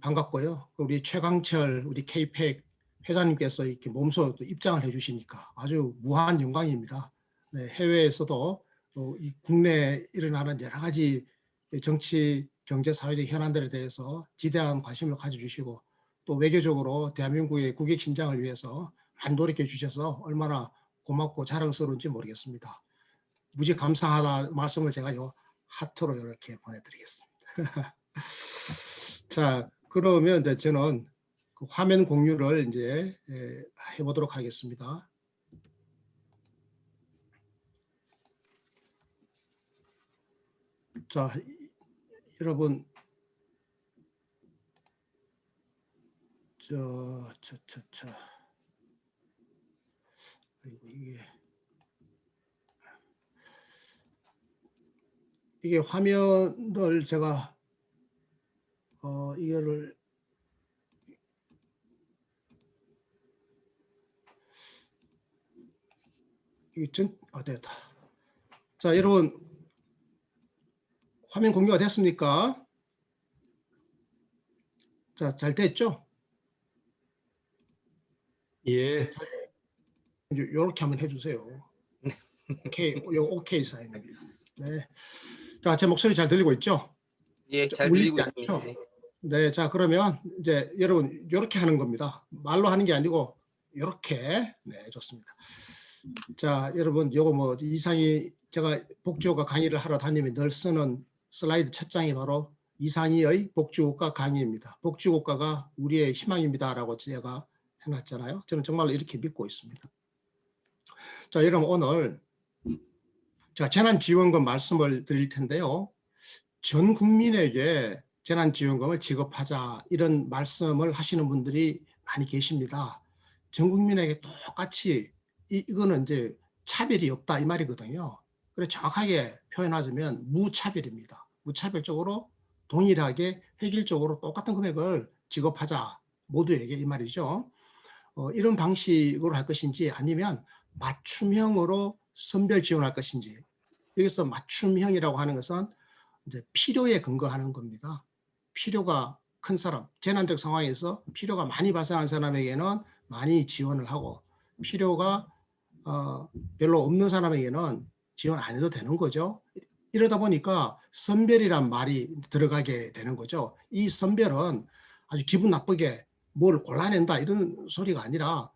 반갑고요. 우리 최강철 우리 KPEC 회장님께서 이렇게 몸소 또 입장을 해주시니까 아주 무한 영광입니다. 네, 해외에서도 이 국내에 일어나는 여러 가지 정치, 경제, 사회적 현안들에 대해서 지대한 관심을 가져주시고 또 외교적으로 대한민국의 국익 신장을 위해서 많이 노력해 주셔서 얼마나 고맙고 자랑스러운지 모르겠습니다. 무지 감사하다 말씀을 제가 요 하트로 이렇게 보내드리겠습니다. 자, 그러면 이제 저는 그 화면 공유를 이제 해보도록 하겠습니다. 자, 여러분, 아이고, 이게 화면을 제가 이거를 됐다. 자, 여러분 화면 공유가 됐습니까? 자, 잘 됐죠? 예. 이렇게 한번 해주세요. 오케이, 오케이 사인입니다. 네. 자, 제 목소리 잘 들리고 있죠? 예, 잘 들리고 있습니다. 네, 자, 그러면 이제 여러분 이렇게 하는 겁니다. 말로 하는 게 아니고 이렇게. 네, 좋습니다. 자, 여러분 요거 뭐 이상희 제가 복지국가 강의를 하러 다니면 늘 쓰는 슬라이드 첫 장이 바로 이상희의 복지국가 강의입니다. 복지국가가 우리의 희망입니다라고 제가 해놨잖아요. 저는 정말 이렇게 믿고 있습니다. 자, 여러분 오늘 제가 재난지원금 말씀을 드릴 텐데요. 전 국민에게 재난지원금을 지급하자 이런 말씀을 하시는 분들이 많이 계십니다. 전 국민에게 똑같이 이거는 이제 차별이 없다 이 말이거든요. 그래서 정확하게 표현하자면 무차별입니다. 무차별적으로 동일하게 획일적으로 똑같은 금액을 지급하자 모두에게 이 말이죠. 이런 방식으로 할 것인지 아니면 맞춤형으로 선별 지원할 것인지. 여기서 맞춤형이라고 하는 것은 이제 필요에 근거하는 겁니다. 필요가 큰 사람, 재난적 상황에서 필요가 많이 발생한 사람에게는 많이 지원을 하고 필요가 별로 없는 사람에게는 지원 안 해도 되는 거죠. 이러다 보니까 선별이란 말이 들어가게 되는 거죠. 이 선별은 아주 기분 나쁘게 뭘 골라낸다 이런 소리가 아니라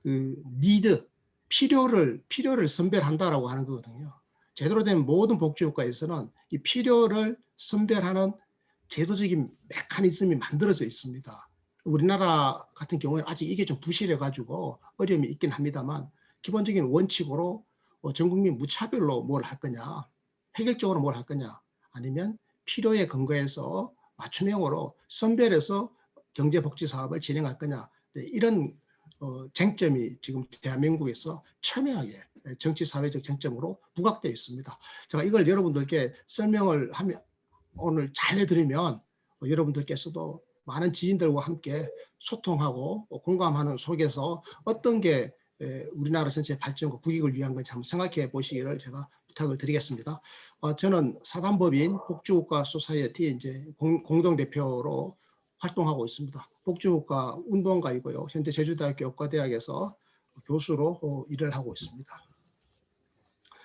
그 need, 필요를 선별한다라고 하는 거거든요. 제대로 된 모든 복지국가에서는 이 필요를 선별하는 제도적인 메커니즘이 만들어져 있습니다. 우리나라 같은 경우에 아직 이게 좀 부실해가지고 어려움이 있긴 합니다만 기본적인 원칙으로 전 국민 무차별로 뭘 할 거냐, 획일적으로 뭘 할 거냐, 아니면 필요에 근거해서 맞춤형으로 선별해서 경제복지 사업을 진행할 거냐, 이런 쟁점이 지금 대한민국에서 첨예하게 정치 사회적 쟁점으로 부각되어 있습니다. 제가 이걸 여러분들께 설명을 하면 오늘 잘 해드리면 여러분들께서도 많은 지인들과 함께 소통하고 공감하는 속에서 어떤 게 우리나라 전체 발전과 국익을 위한 건지 한번 생각해 보시기를 제가 부탁을 드리겠습니다. 저는 사단법인 복지국가 소사이어티 이제 공동대표로 활동하고 있습니다. 복지국가 운동가이고요. 현재 제주대학교 의과대학에서 교수로 일을 하고 있습니다.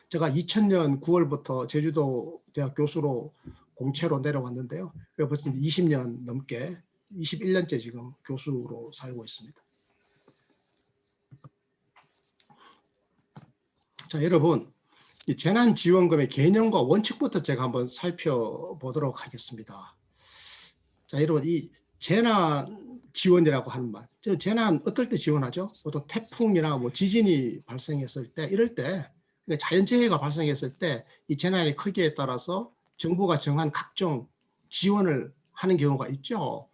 제가 2000년 9월부터 제주도 대학 교수로 공채로 내려왔는데요. 벌써 20년 넘게 21년째 지금 교수로 살고 있습니다. 자, 여러분, 이 재난지원금의 개념과 원칙부터 제가 한번 살펴보도록 하겠습니다. 자, 여러분, 이 재난 지원이라고 하는 말, 재난 어떨 때 지원하죠? 보통 태풍이나 뭐 지진이 발생했을 때, 이럴 때 자연재해가 발생했을 때 이 재난의 크기에 따라서 정부가 정한 각종 지원을 하는 경우가 있죠.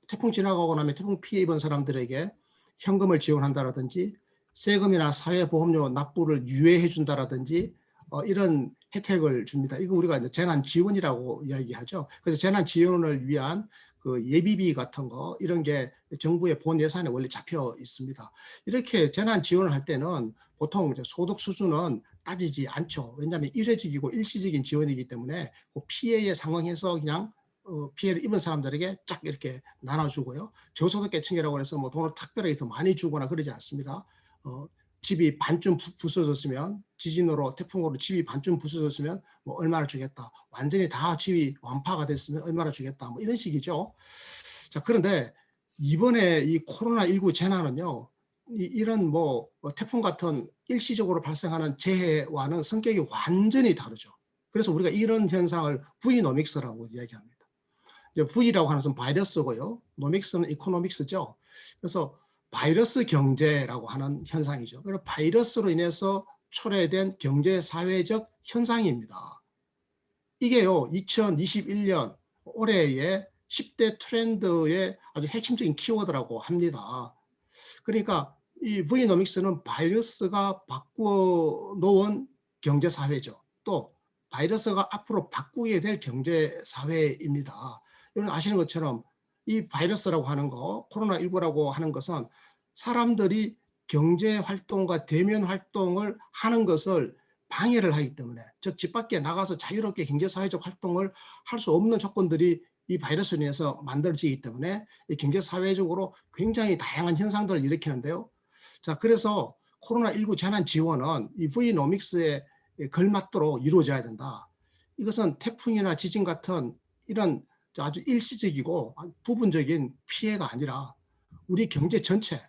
태풍 지나가고 나면 태풍 피해 입은 사람들에게 현금을 지원한다라든지 세금이나 사회보험료 납부를 유예해 준다라든지 이런 혜택을 줍니다. 이거 우리가 이제 재난 지원이라고 이야기하죠. 그래서 재난 지원을 위한 그 예비비 같은 거 이런 게 정부의 본 예산에 원래 잡혀 있습니다. 이렇게 재난 지원을 할 때는 보통 이제 소득 수준은 따지지 않죠. 왜냐하면 일회적이고 일시적인 지원이기 때문에 그 피해에 상응해서 그냥 피해를 입은 사람들에게 쫙 이렇게 나눠주고요. 저소득계층이라고 해서 뭐 돈을 특별하게 더 많이 주거나 그러지 않습니다. 집이 반쯤 부서졌으면, 지진으로 태풍으로 집이 반쯤 부서졌으면 뭐 얼마나 주겠다. 완전히 다 집이 완파가 됐으면 얼마나 주겠다. 뭐 이런 식이죠. 자, 그런데 이번에 이 코로나19 재난은요, 이런 뭐 태풍 같은 일시적으로 발생하는 재해와는 성격이 완전히 다르죠. 그래서 우리가 이런 현상을 V노믹스라고 이야기합니다. V라고 하는 것은 바이러스고요. 노믹스는 이코노믹스죠. 그래서 바이러스 경제라고 하는 현상이죠. 그래서 바이러스로 인해서 초래된 경제 사회적 현상입니다. 이게요, 2021년 올해의 10대 트렌드의 아주 핵심적인 키워드라고 합니다. 그러니까 이 V노믹스는 바이러스가 바꾸어 놓은 경제 사회죠. 또 바이러스가 앞으로 바꾸게 될 경제 사회입니다. 여러분 아시는 것처럼 이 바이러스라고 하는 거, 코로나19라고 하는 것은 사람들이 경제 활동과 대면 활동을 하는 것을 방해를 하기 때문에, 즉 집 밖에 나가서 자유롭게 경제사회적 활동을 할 수 없는 조건들이 이 바이러스로 인해서 만들어지기 때문에 이 경제사회적으로 굉장히 다양한 현상들을 일으키는데요. 자, 그래서 코로나19 재난 지원은 이 V노믹스에 걸맞도록 이루어져야 된다. 이것은 태풍이나 지진 같은 이런 아주 일시적이고 부분적인 피해가 아니라 우리 경제 전체,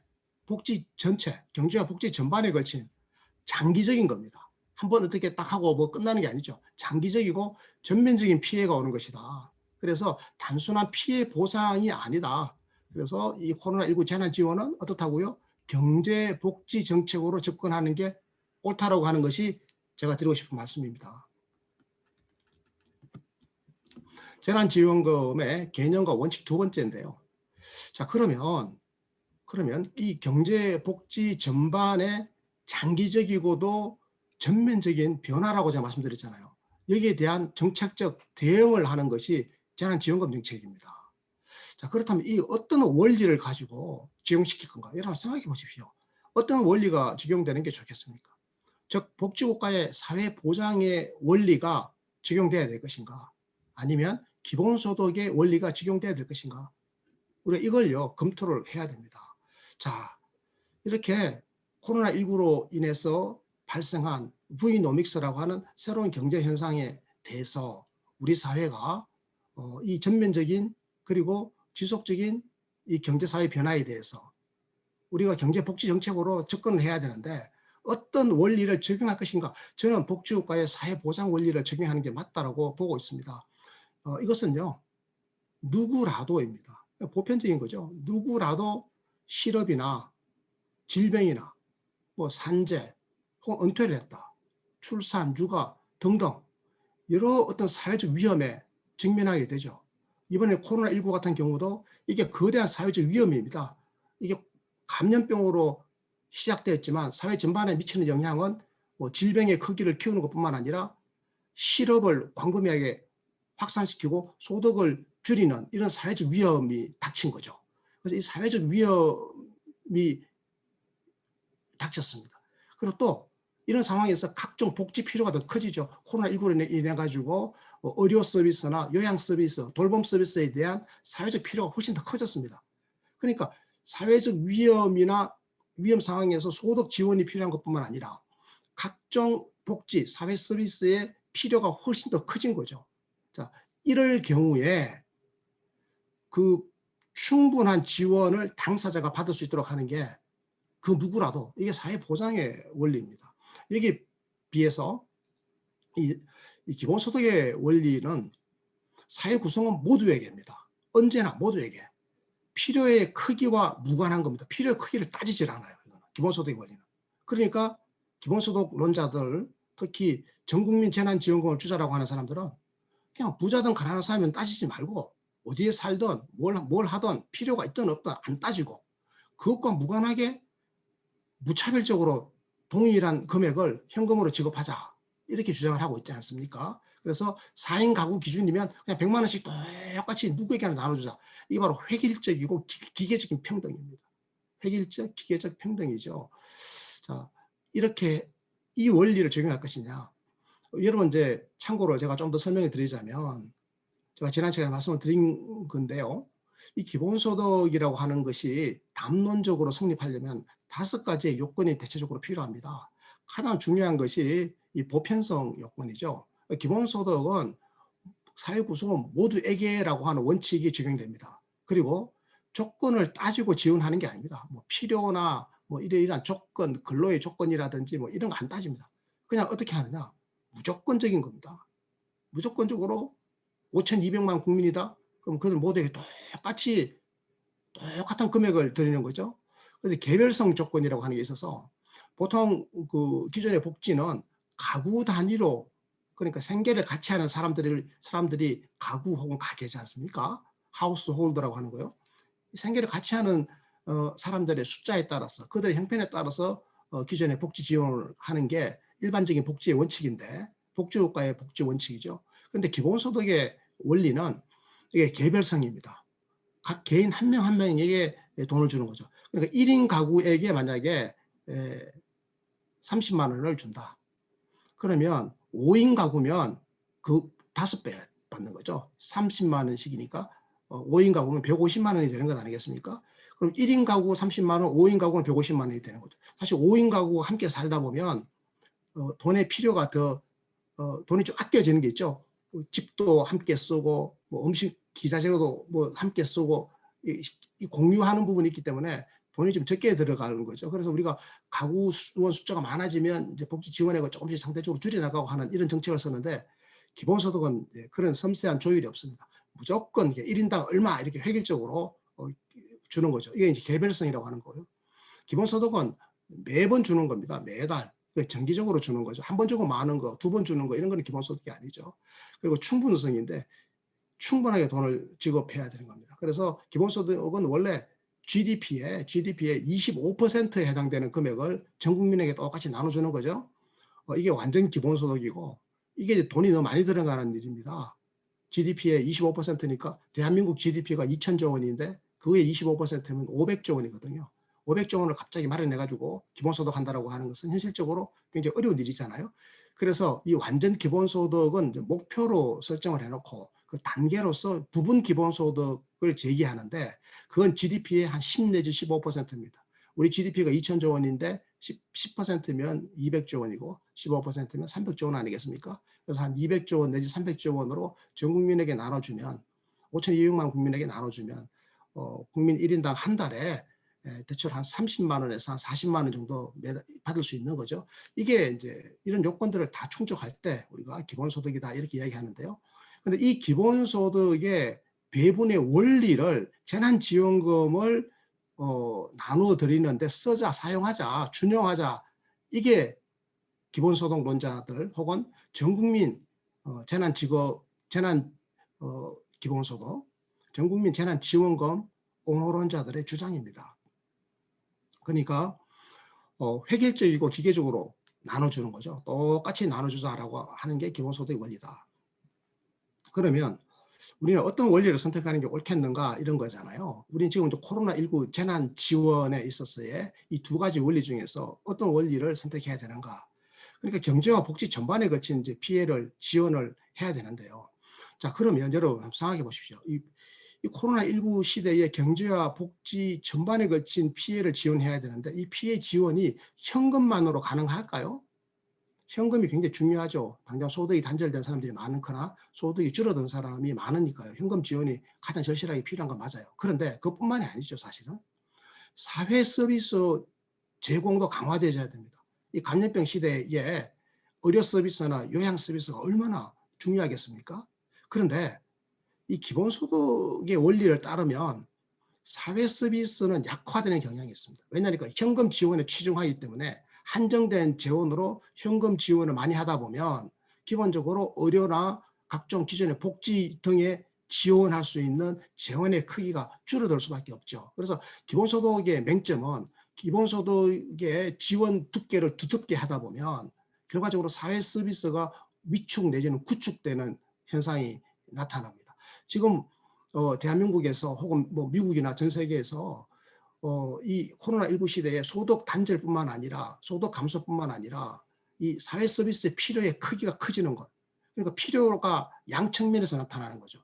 복지 전체, 경제와 복지 전반에 걸친 장기적인 겁니다. 한번 어떻게 딱 하고 뭐 끝나는 게 아니죠. 장기적이고 전면적인 피해가 오는 것이다. 그래서 단순한 피해 보상이 아니다. 그래서 이 코로나19 재난 지원은 어떻다고요? 경제 복지 정책으로 접근하는 게 옳다라고 하는 것이 제가 드리고 싶은 말씀입니다. 재난지원금의 개념과 원칙 두 번째인데요. 자, 그러면 이 경제 복지 전반의 장기적이고도 전면적인 변화라고 제가 말씀드렸잖아요. 여기에 대한 정책적 대응을 하는 것이 재난지원금 정책입니다. 자, 그렇다면 이 어떤 원리를 가지고 적용시킬 건가? 여러분 생각해 보십시오. 어떤 원리가 적용되는 게 좋겠습니까? 즉 복지국가의 사회보장의 원리가 적용돼야 될 것인가? 아니면 기본소득의 원리가 적용돼야 될 것인가? 우리가 이걸요 검토를 해야 됩니다. 자, 이렇게 코로나19로 인해서 발생한 V노믹스라고 하는 새로운 경제 현상에 대해서 우리 사회가 이 전면적인 그리고 지속적인 이 경제사회 변화에 대해서 우리가 경제복지 정책으로 접근을 해야 되는데 어떤 원리를 적용할 것인가? 저는 복지국가의 사회보장 원리를 적용하는 게 맞다라고 보고 있습니다. 이것은요, 누구라도입니다. 보편적인 거죠. 누구라도 실업이나 질병이나 뭐 산재, 혹은 은퇴를 했다, 출산, 육아 등등 여러 어떤 사회적 위험에 직면하게 되죠. 이번에 코로나19 같은 경우도 이게 거대한 사회적 위험입니다. 이게 감염병으로 시작되었지만 사회 전반에 미치는 영향은 뭐 질병의 크기를 키우는 것뿐만 아니라 실업을 광범위하게 확산시키고 소득을 줄이는 이런 사회적 위험이 닥친 거죠. 그래서 이 사회적 위험이 닥쳤습니다. 그리고 또 이런 상황에서 각종 복지 필요가 더 커지죠. 코로나19로 인해 가지고 의료 서비스나 요양 서비스, 돌봄 서비스에 대한 사회적 필요가 훨씬 더 커졌습니다. 그러니까 사회적 위험이나 위험 상황에서 소득 지원이 필요한 것뿐만 아니라 각종 복지, 사회 서비스의 필요가 훨씬 더 커진 거죠. 자, 이럴 경우에 그 충분한 지원을 당사자가 받을 수 있도록 하는 게 그 누구라도 이게 사회보장의 원리입니다. 여기에 비해서 이 기본소득의 원리는 사회 구성원 모두에게입니다. 언제나 모두에게. 필요의 크기와 무관한 겁니다. 필요의 크기를 따지질 않아요. 기본소득의 원리는. 그러니까 기본소득론자들, 특히 전국민 재난지원금을 주자라고 하는 사람들은 그냥 부자든 가난한 사람은 따지지 말고 어디에 살든 뭘 하든 필요가 있든 없든 안 따지고 그것과 무관하게 무차별적으로 동일한 금액을 현금으로 지급하자 이렇게 주장을 하고 있지 않습니까? 그래서 4인 가구 기준이면 그냥 100만 원씩 똑같이 누구에게나 나눠주자. 이게 바로 획일적이고 기계적인 평등입니다. 획일적, 기계적 평등이죠. 자, 이렇게 이 원리를 적용할 것이냐. 여러분 이제 참고로 제가 좀 더 설명해 드리자면 제가 지난 시간에 말씀을 드린 건데요. 이 기본소득이라고 하는 것이 담론적으로 성립하려면 5가지의 요건이 대체적으로 필요합니다. 가장 중요한 것이 이 보편성 요건이죠. 기본소득은 사회 구성원 모두에게라고 하는 원칙이 적용됩니다. 그리고 조건을 따지고 지원하는 게 아닙니다. 뭐 필요나 뭐 이러이러한 조건, 근로의 조건이라든지 뭐 이런 거 안 따집니다. 그냥 어떻게 하느냐? 무조건적인 겁니다. 무조건적으로 5,200만 국민이다? 그럼 그들 모두에게 똑같은 금액을 드리는 거죠. 그런데 개별성 조건이라고 하는 게 있어서 보통 그 기존의 복지는 가구 단위로, 그러니까 생계를 같이 하는 사람들이 가구 혹은 가게지 않습니까? 하우스홀드라고 하는 거요. 생계를 같이 하는 사람들의 숫자에 따라서, 그들의 형편에 따라서 기존의 복지 지원을 하는 게 일반적인 복지의 원칙인데, 복지국가의 복지 원칙이죠. 그런데 기본소득의 원리는 이게 개별성입니다. 각 개인 한 명 한 명에게 돈을 주는 거죠. 그러니까 1인 가구에게 만약에 30만 원을 준다. 그러면 5인 가구면 그 5배 받는 거죠. 30만 원씩이니까 5인 가구면 150만 원이 되는 것 아니겠습니까? 그럼 1인 가구 30만 원, 5인 가구는 150만 원이 되는 거죠. 사실 5인 가구가 함께 살다 보면 돈의 필요가 더 돈이 좀 아껴지는 게 있죠. 집도 함께 쓰고 뭐 음식 기자재도 뭐 함께 쓰고 이 공유하는 부분이 있기 때문에 돈이 좀 적게 들어가는 거죠. 그래서 우리가 가구 수원 숫자가 많아지면 이제 복지 지원액을 조금씩 상대적으로 줄여나가고 하는 이런 정책을 쓰는데, 기본소득은 그런 섬세한 조율이 없습니다. 무조건 1인당 얼마 이렇게 획일적으로 주는 거죠. 이게 이제 개별성이라고 하는 거예요. 기본소득은 매번 주는 겁니다. 매달. 정기적으로 주는 거죠. 한 번 주고 많은 거, 2번 주는 거, 이런 건 기본소득이 아니죠. 그리고 충분성인데 충분하게 돈을 지급해야 되는 겁니다. 그래서 기본소득은 원래 GDP의 25%에 해당되는 금액을 전 국민에게 똑같이 나눠주는 거죠. 이게 완전 기본소득이고, 이게 이제 돈이 너무 많이 들어가는 일입니다. GDP의 25%니까 대한민국 GDP가 2,000조 원인데 그의 25%면 500조 원이거든요. 500조 원을 갑자기 마련해가지고 기본소득 한다라고 하는 것은 현실적으로 굉장히 어려운 일이잖아요. 그래서 이 완전 기본소득은 목표로 설정을 해놓고 그 단계로서 부분 기본소득을 제기하는데, 그건 GDP의 한 10 내지 15%입니다. 우리 GDP가 2,000조 원인데 10%면 200조 원이고 15%면 300조 원 아니겠습니까? 그래서 한 200조 원 내지 300조 원으로 전 국민에게 나눠주면, 5,200만 국민에게 나눠주면 국민 1인당 한 달에 대체로 한 30만 원에서 한 40만 원 정도 받을 수 있는 거죠. 이게 이제 이런 요건들을 다 충족할 때 우리가 기본소득이다 이렇게 이야기하는데요. 그런데 이 기본소득의 배분의 원리를 재난지원금을 나누어 드리는데 쓰자, 사용하자, 준용하자, 이게 기본소득론자들 혹은 전국민 기본소득, 전국민 재난지원금 옹호론자들의 주장입니다. 그러니까 획일적이고 기계적으로 나눠주는 거죠. 똑같이 나눠주자라고 하는 게 기본소득의 원리다. 그러면 우리는 어떤 원리를 선택하는 게 옳겠는가 이런 거잖아요. 우리는 지금 코로나19 재난 지원에 있어서의 이 2가지 원리 중에서 어떤 원리를 선택해야 되는가. 그러니까 경제와 복지 전반에 걸친 이제 피해를 지원을 해야 되는데요. 자, 그러면 여러분 한번 생각해 보십시오. 이 코로나19 시대에 경제와 복지 전반에 걸친 피해를 지원해야 되는데, 이 피해 지원이 현금만으로 가능할까요? 현금이 굉장히 중요하죠. 당장 소득이 단절된 사람들이 많거나 소득이 줄어든 사람이 많으니까요. 현금 지원이 가장 절실하게 필요한 건 맞아요. 그런데 그것뿐만이 아니죠, 사실은. 사회 서비스 제공도 강화되어야 됩니다. 이 감염병 시대에 의료 서비스나 요양 서비스가 얼마나 중요하겠습니까? 그런데 이 기본소득의 원리를 따르면 사회 서비스는 약화되는 경향이 있습니다. 왜냐하니까 현금 지원에 치중하기 때문에 한정된 재원으로 현금 지원을 많이 하다 보면 기본적으로 의료나 각종 기존의 복지 등에 지원할 수 있는 재원의 크기가 줄어들 수밖에 없죠. 그래서 기본소득의 맹점은 기본소득의 지원 두께를 두텁게 하다 보면 결과적으로 사회 서비스가 위축 내지는 구축되는 현상이 나타납니다. 지금 대한민국에서 혹은 뭐 미국이나 전 세계에서 이 코로나19 시대에 소득 단절뿐만 아니라 소득 감소뿐만 아니라 이 사회 서비스의 필요의 크기가 커지는 것. 그러니까 필요가 양 측면에서 나타나는 거죠.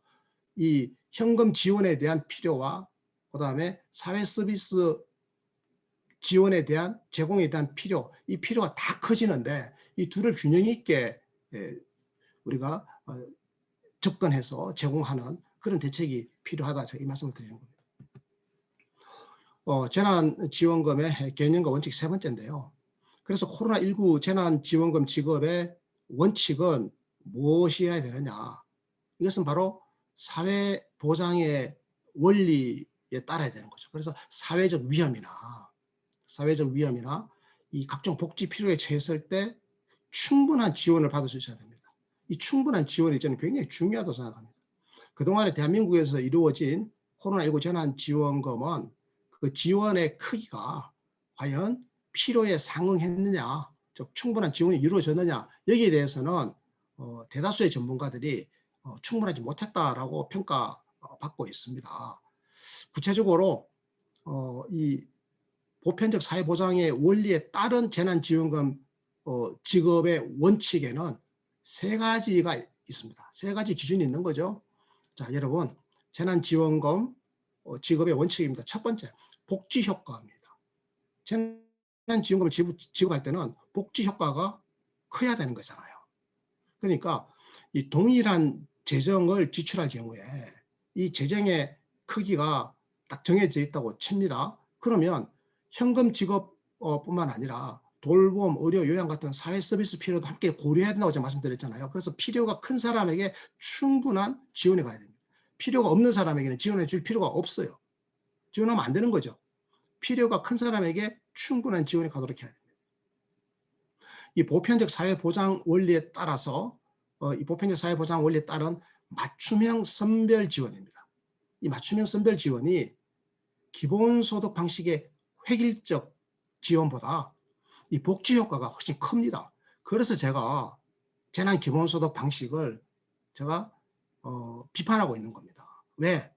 이 현금 지원에 대한 필요와 그다음에 사회 서비스 지원에 대한 제공에 대한 필요, 이 필요가 다 커지는데 이 둘을 균형 있게 우리가 접근해서 제공하는 그런 대책이 필요하다. 제가 이 말씀을 드리는 겁니다. 재난지원금의 개념과 원칙 세 번째인데요. 그래서 코로나19 재난지원금 지급의 원칙은 무엇이어야 되느냐. 이것은 바로 사회보장의 원리에 따라야 되는 거죠. 그래서 사회적 위험이나 이 각종 복지 필요에 처했을 때 충분한 지원을 받을 수 있어야 됩니다. 이 충분한 지원이 저는 굉장히 중요하다고 생각합니다. 그동안에 대한민국에서 이루어진 코로나19 재난지원금은 그 지원의 크기가 과연 필요에 상응했느냐, 즉 충분한 지원이 이루어졌느냐, 여기에 대해서는 대다수의 전문가들이 충분하지 못했다라고 평가받고 있습니다. 구체적으로 이 보편적 사회보장의 원리에 따른 재난지원금 지급의 원칙에는 세 가지가 있습니다. 세 가지 기준이 있는 거죠. 자, 여러분, 재난지원금 지급의 원칙입니다. 첫 번째, 복지효과입니다. 재난지원금을 지급할 때는 복지효과가 커야 되는 거잖아요. 그러니까 이 동일한 재정을 지출할 경우에 이 재정의 크기가 딱 정해져 있다고 칩니다. 그러면 현금 지급뿐만 아니라 돌봄, 의료, 요양 같은 사회 서비스 필요도 함께 고려해야 된다고 제가 말씀드렸잖아요. 그래서 필요가 큰 사람에게 충분한 지원이 가야 됩니다. 필요가 없는 사람에게는 지원해 줄 필요가 없어요. 지원하면 안 되는 거죠. 필요가 큰 사람에게 충분한 지원이 가도록 해야 됩니다. 이 보편적 사회보장 원리에 따라서 이 보편적 사회보장 원리에 따른 맞춤형 선별 지원입니다. 이 맞춤형 선별 지원이 기본소득 방식의 획일적 지원보다 이 복지 효과가 훨씬 큽니다. 그래서 제가 재난기본소득 방식을 제가 비판하고 있는 겁니다. 왜?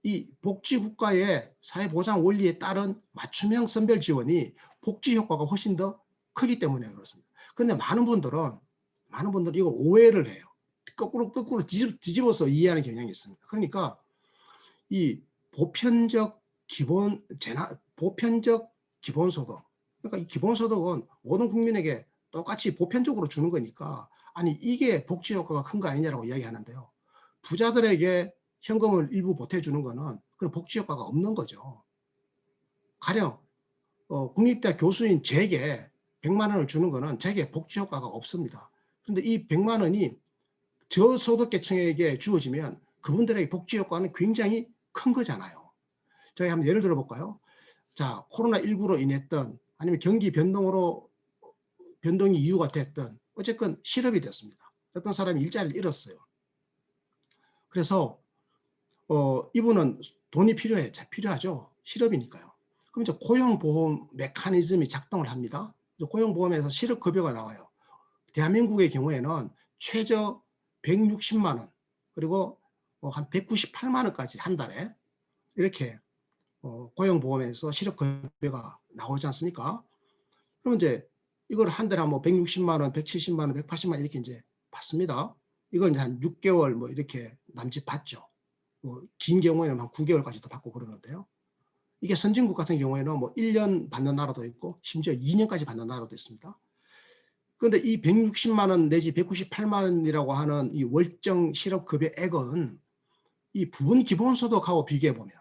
이 복지국가의 사회보장 원리에 따른 맞춤형 선별 지원이 복지 효과가 훨씬 더 크기 때문에 그렇습니다. 그런데 많은 분들은 이거 오해를 해요. 거꾸로 뒤집어서 이해하는 경향이 있습니다. 그러니까 이 보편적 기본소득, 그러니까 이 기본소득은 모든 국민에게 똑같이 보편적으로 주는 거니까 아니 이게 복지 효과가 큰 거 아니냐라고 이야기하는데요. 부자들에게 현금을 일부 보태주는 거는 그런 복지 효과가 없는 거죠. 가령 국립대 교수인 제게 100만 원을 주는 거는 제게 복지 효과가 없습니다. 그런데 이 100만 원이 저소득계층에게 주어지면 그분들의 복지 효과는 굉장히 큰 거잖아요. 저희 한번 예를 들어 볼까요? 자, 코로나19로 인했던 아니면 경기 변동이 이유가 됐던 어쨌건 실업이 됐습니다. 어떤 사람이 일자리를 잃었어요. 그래서 이분은 돈이 필요하죠. 실업이니까요. 그럼 이제 고용보험 메커니즘이 작동을 합니다. 고용보험에서 실업급여가 나와요. 대한민국의 경우에는 최저 160만 원 그리고 한 198만 원까지 한 달에 이렇게 고용보험에서 실업급여가 나오지 않습니까? 그럼 이제 이걸 한 달에 뭐 160만 원, 170만 원, 180만 원 이렇게 이제 받습니다. 이걸 이제 한 6개월 뭐 이렇게 남짓 받죠. 뭐 긴 경우에는 한 9개월까지도 받고 그러는데요. 이게 선진국 같은 경우에는 뭐 1년 받는 나라도 있고 심지어 2년까지 받는 나라도 있습니다. 그런데 이 160만 원 내지 198만 원이라고 하는 이 월정 실업급여액은 이 부분 기본소득하고 비교해 보면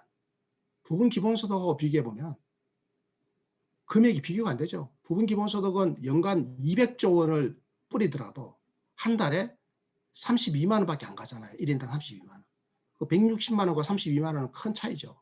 금액이 비교가 안 되죠. 부분 기본소득은 연간 200조 원을 뿌리더라도 한 달에 32만 원밖에 안 가잖아요. 1인당 32만 원. 그 160만 원과 32만 원은 큰 차이죠.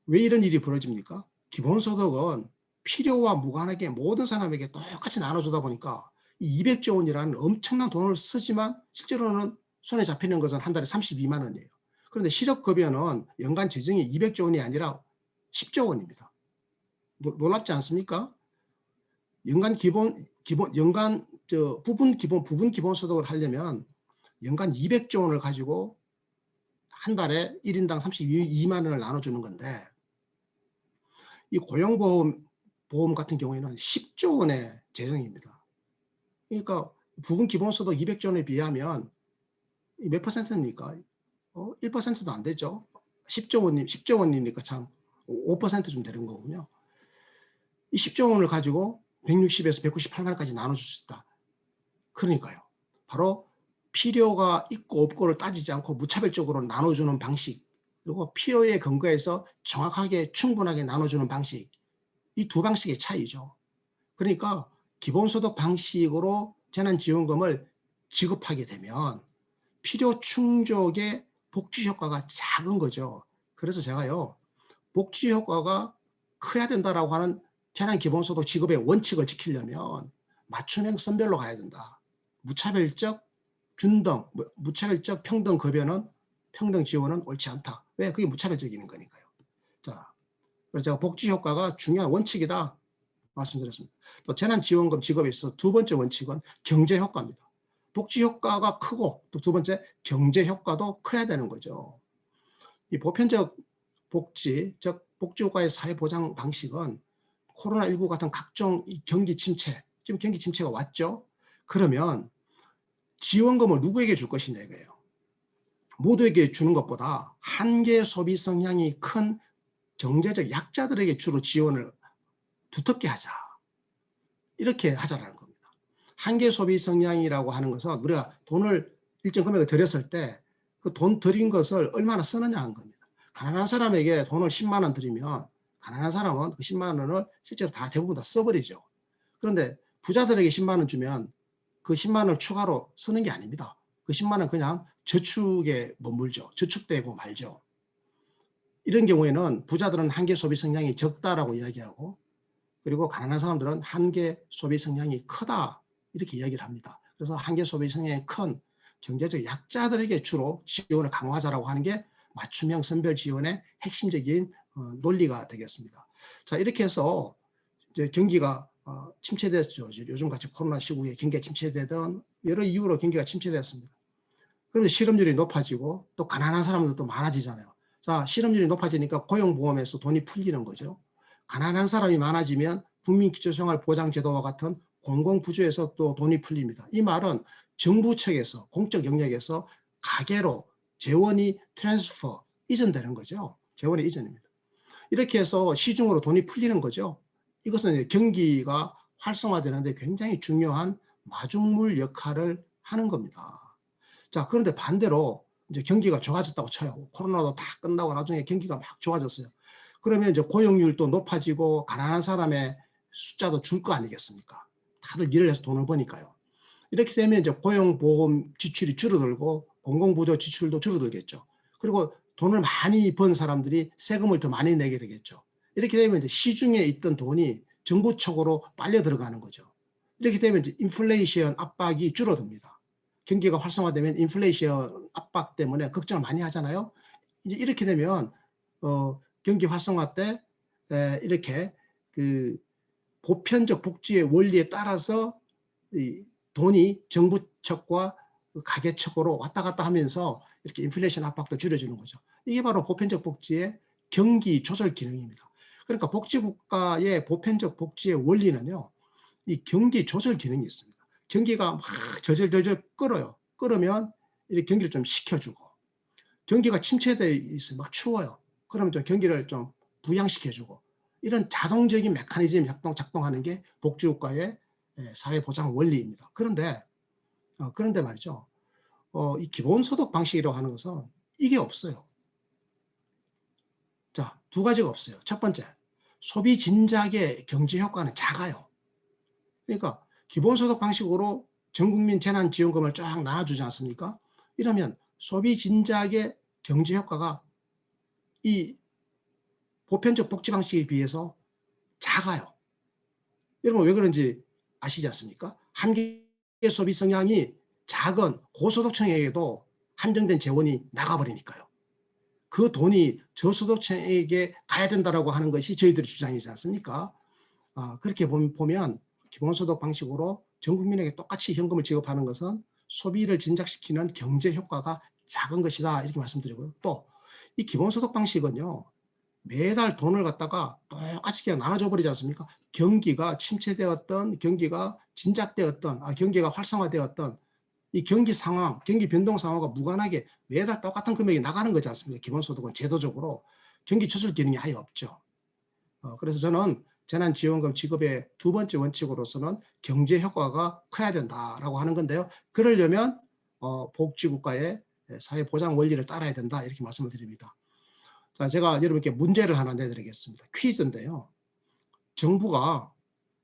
왜 이런 일이 벌어집니까? 기본소득은 필요와 무관하게 모든 사람에게 똑같이 나눠주다 보니까 이 200조 원이라는 엄청난 돈을 쓰지만 실제로는 손에 잡히는 것은 한 달에 32만 원이에요. 그런데 실업급여는 연간 재정이 200조 원이 아니라 10조 원입니다. 놀랍지 않습니까? 부분 기본소득을 하려면 연간 200조 원을 가지고 한 달에 1인당 32만 원을 나눠주는 건데 이 고용보험 같은 경우에는 10조 원의 재정입니다. 그러니까 부분 기본소득 200조 원에 비하면 몇 퍼센트입니까? 1%도 안 되죠. 10조 원이니까 참 5%좀 되는 거군요. 이 10조 원을 가지고 160에서 198만 원까지 나눠줄 수 있다. 그러니까요. 바로 필요가 있고 없고를 따지지 않고 무차별적으로 나눠주는 방식, 그리고 필요에 근거해서 정확하게 충분하게 나눠주는 방식, 이 두 방식의 차이죠. 그러니까 기본소득 방식으로 재난지원금을 지급하게 되면 필요 충족의 복지 효과가 작은 거죠. 그래서 제가요, 복지 효과가 커야 된다라고 하는 재난기본소득 지급의 원칙을 지키려면 맞춤형 선별로 가야 된다. 무차별적 균등, 무차별적 평등 급여는 평등 지원은 옳지 않다. 왜? 그게 무차별적인 거니까요. 자, 그래서 제가 복지 효과가 중요한 원칙이다 말씀드렸습니다. 또 재난지원금 지급에 있어서 두 번째 원칙은 경제 효과입니다. 복지 효과가 크고 또 두 번째 경제 효과도 커야 되는 거죠. 이 보편적 복지, 즉 복지 효과의 사회 보장 방식은 코로나19 같은 각종 경기 침체, 지금 경기 침체가 왔죠. 그러면 지원금을 누구에게 줄 것이냐 이거예요. 모두에게 주는 것보다 한계 소비 성향이 큰 경제적 약자들에게 주로 지원을 두텁게 하자. 이렇게 하자라는 겁니다. 한계 소비 성향이라고 하는 것은 우리가 돈을 일정 금액을 들였을 때 그 돈 들인 것을 얼마나 쓰느냐 하는 겁니다. 가난한 사람에게 돈을 10만 원 드리면 가난한 사람은 그 10만 원을 실제로 다 대부분 다 써버리죠. 그런데 부자들에게 10만 원 주면 그 10만 원을 추가로 쓰는 게 아닙니다. 그 10만 원 그냥 저축에 머물죠. 저축되고 말죠. 이런 경우에는 부자들은 한계 소비 성향이 적다라고 이야기하고, 그리고 가난한 사람들은 한계 소비 성향이 크다 이렇게 이야기를 합니다. 그래서 한계 소비 성향이 큰 경제적 약자들에게 주로 지원을 강화하자라고 하는 게 맞춤형 선별 지원의 핵심적인 논리가 되겠습니다. 자, 이렇게 해서 이제 경기가 침체됐죠. 요즘 같이 코로나 시국에 경기가 침체되던 여러 이유로 경기가 침체됐습니다. 그런데 실업률이 높아지고 또 가난한 사람들도 많아지잖아요. 자, 실업률이 높아지니까 고용보험에서 돈이 풀리는 거죠. 가난한 사람이 많아지면 국민기초생활보장제도와 같은 공공부조에서 또 돈이 풀립니다. 이 말은 정부 측에서 공적 영역에서 가계로 재원이 트랜스퍼, 이전되는 거죠. 재원의 이전입니다. 이렇게 해서 시중으로 돈이 풀리는 거죠. 이것은 경기가 활성화되는데 굉장히 중요한 마중물 역할을 하는 겁니다. 자, 그런데 반대로 이제 경기가 좋아졌다고 쳐요. 코로나도 다 끝나고 나중에 경기가 막 좋아졌어요. 그러면 이제 고용률도 높아지고 가난한 사람의 숫자도 줄 거 아니겠습니까? 다들 일을 해서 돈을 버니까요. 이렇게 되면 이제 고용보험 지출이 줄어들고 공공부조 지출도 줄어들겠죠. 그리고 돈을 많이 번 사람들이 세금을 더 많이 내게 되겠죠. 이렇게 되면 이제 시중에 있던 돈이 정부 쪽으로 빨려 들어가는 거죠. 이렇게 되면 이제 인플레이션 압박이 줄어듭니다. 경기가 활성화되면 인플레이션 압박 때문에 걱정을 많이 하잖아요. 이제 이렇게 되면 경기 활성화 때 이렇게 그 보편적 복지의 원리에 따라서 이 돈이 정부 측과 가계 측으로 왔다 갔다 하면서 이렇게 인플레이션 압박도 줄여주는 거죠. 이게 바로 보편적 복지의 경기 조절 기능입니다. 그러니까 복지국가의 보편적 복지의 원리는요, 이 경기 조절 기능이 있습니다. 경기가 막 저절저절 끓어요. 끓으면 이렇게 경기를 좀 식혀주고, 경기가 침체되어 있어요. 막 추워요. 그러면 좀 경기를 좀 부양시켜주고, 이런 자동적인 메커니즘이 작동하는 게 복지국가의 사회보장 원리입니다. 그런데 말이죠. 이 기본소득 방식이라고 하는 것은 이게 없어요. 자, 두 가지가 없어요. 첫 번째, 소비 진작의 경제 효과는 작아요. 그러니까 기본소득 방식으로 전국민 재난지원금을 쫙 나눠주지 않습니까? 이러면 소비 진작의 경제 효과가 이 보편적 복지 방식에 비해서 작아요. 여러분 왜 그런지 아시지 않습니까? 한계 소비 성향이 작은 고소득층에게도 한정된 재원이 나가버리니까요. 그 돈이 저소득층에게 가야 된다라고 하는 것이 저희들의 주장이지 않습니까? 그렇게 보면 기본소득 방식으로 전 국민에게 똑같이 현금을 지급하는 것은 소비를 진작시키는 경제 효과가 작은 것이다 이렇게 말씀드리고요. 또 이 기본소득 방식은요, 매달 돈을 갖다가 똑같이 그냥 나눠줘 버리지 않습니까? 경기가 침체되었던, 경기가 진작되었던, 경기가 활성화되었던 이 경기 상황, 경기 변동 상황과 무관하게 매달 똑같은 금액이 나가는 거지 않습니까? 기본소득은 제도적으로 경기 추출 기능이 아예 없죠. 그래서 저는 재난지원금 지급의 두 번째 원칙으로서는 경제 효과가 커야 된다라고 하는 건데요. 그러려면 복지국가의 사회보장 원리를 따라야 된다 이렇게 말씀을 드립니다. 자, 제가 여러분께 문제를 하나 내드리겠습니다. 퀴즈인데요. 정부가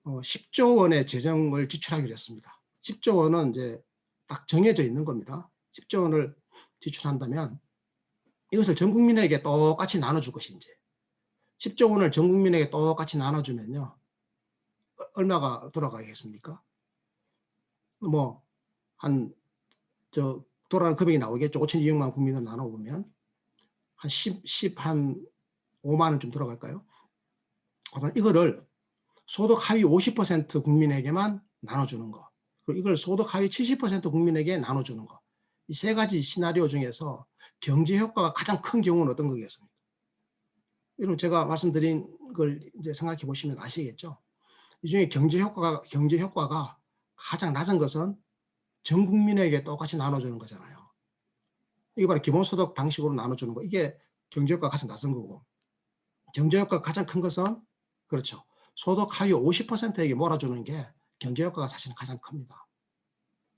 10조 원의 재정을 지출하기로 했습니다. 10조 원은 이제 딱 정해져 있는 겁니다. 10조 원을 지출한다면 이것을 전 국민에게 똑같이 나눠줄 것인지 10조 원을 전 국민에게 똑같이 나눠주면요. 얼마가 돌아가겠습니까? 뭐 돌아가는 금액이 나오겠죠. 5,200만 국민을 나눠보면 한 5만 원쯤 들어갈까요? 그러면 이거를 소득 하위 50% 국민에게만 나눠주는 거. 그리고 이걸 소득 하위 70% 국민에게 나눠주는 거. 이 세 가지 시나리오 중에서 경제 효과가 가장 큰 경우는 어떤 거겠습니까? 여러분 제가 말씀드린 걸 이제 생각해 보시면 아시겠죠? 이 중에 경제 효과가 가장 낮은 것은 전 국민에게 똑같이 나눠주는 거잖아요. 이게 바로 기본소득 방식으로 나눠주는 거. 이게 경제 효과가 가장 낮은 거고. 경제 효과가 가장 큰 것은 그렇죠. 소득 하위 50%에게 몰아주는 게 경제 효과가 사실은 가장 큽니다.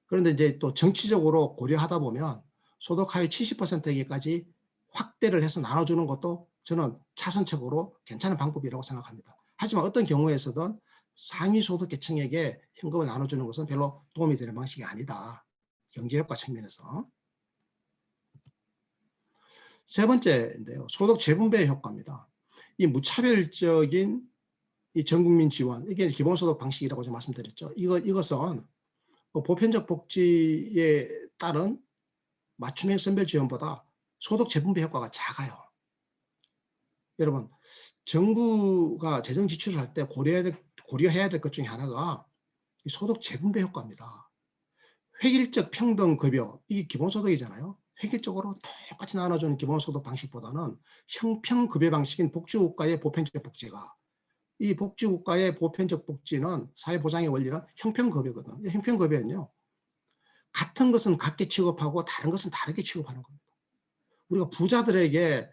그런데 이제 또 정치적으로 고려하다 보면 소득 하위 70%에게까지 확대를 해서 나눠주는 것도 저는 차선책으로 괜찮은 방법이라고 생각합니다. 하지만 어떤 경우에서든 상위 소득 계층에게 현금을 나눠주는 것은 별로 도움이 되는 방식이 아니다. 경제 효과 측면에서. 세 번째인데요. 소득 재분배 효과입니다. 이 무차별적인 이 전국민 지원, 이게 기본소득 방식이라고 제가 말씀드렸죠. 이것은 보편적 복지에 따른 맞춤형 선별 지원보다 소득 재분배 효과가 작아요. 여러분, 정부가 재정 지출을 할 때 고려해야 될 것 중에 하나가 이 소득 재분배 효과입니다. 획일적 평등급여, 이게 기본소득이잖아요. 획일적으로 똑같이 나눠주는 기본소득 방식보다는 형평급여 방식인 복지국가의 보편적 복지가, 이 복지국가의 보편적 복지는 사회보장의 원리는 형평급여거든요. 형평급여는요. 같은 것은 같게 취급하고 다른 것은 다르게 취급하는 겁니다. 우리가 부자들에게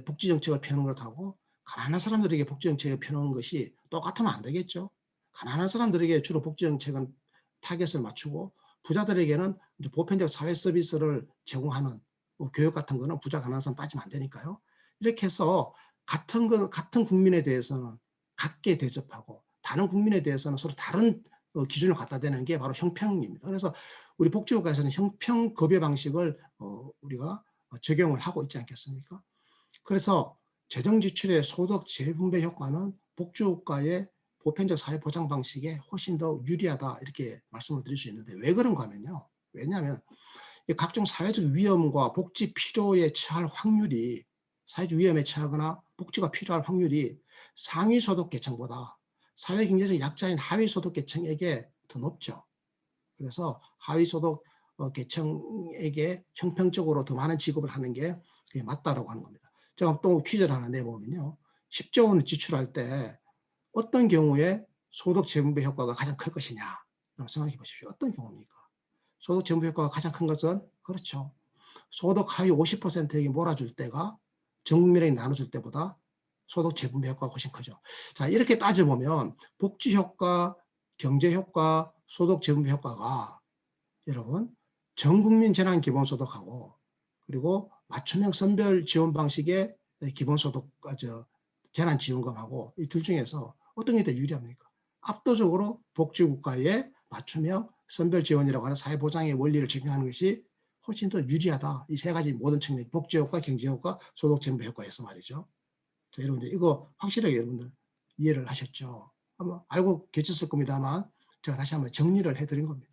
복지정책을 펴는 것하고 가난한 사람들에게 복지정책을 펴는 것이 똑같으면 안 되겠죠. 가난한 사람들에게 주로 복지정책은 타겟을 맞추고 부자들에게는 이제 보편적 사회 서비스를 제공하는 교육 같은 거는 부자 가난한 사람 따지면 안 되니까요. 이렇게 해서 같은 국민에 대해서는 같게 대접하고 다른 국민에 대해서는 서로 다른 기준을 갖다 대는 게 바로 형평입니다. 그래서 우리 복지국가에서는 형평급여 방식을 우리가 적용을 하고 있지 않겠습니까? 그래서 재정 지출의 소득 재분배 효과는 복지국가의 보편적 사회보장 방식에 훨씬 더 유리하다 이렇게 말씀을 드릴 수 있는데 왜 그런가 하면요. 왜냐하면 각종 사회적 위험과 복지 필요에 처할 확률이 사회적 위험에 처하거나 복지가 필요할 확률이 상위 소득 계층보다 사회 경제적 약자인 하위 소득 계층에게 더 높죠. 그래서 하위 소득 계층에게 형평적으로 더 많은 지급을 하는 게 맞다라고 하는 겁니다. 제가 또 퀴즈를 하나 내보면요. 10조 원을 지출할 때 어떤 경우에 소득 재분배 효과가 가장 클 것이냐 생각해 보십시오. 어떤 경우입니까? 소득 재분배 효과가 가장 큰 것은 그렇죠. 소득 하위 50%에게 몰아줄 때가 전 국민에게 나눠줄 때보다 소득 재분배 효과가 훨씬 크죠. 자, 이렇게 따져보면 복지 효과, 경제 효과, 소득 재분배 효과가 여러분 전 국민 재난 기본소득하고 그리고 맞춤형 선별 지원 방식의 기본소득 재난지원금하고 이 둘 중에서 어떤 게 더 유리합니까? 압도적으로 복지국가의 맞춤형 선별 지원이라고 하는 사회보장의 원리를 적용하는 것이 훨씬 더 유리하다. 이 세 가지 모든 측면, 복지효과, 경제효과, 소득재분배 효과에서 말이죠. 자, 여러분들 이거 확실하게 여러분들 이해를 하셨죠? 아마 알고 계셨을 겁니다만 제가 다시 한번 정리를 해드린 겁니다.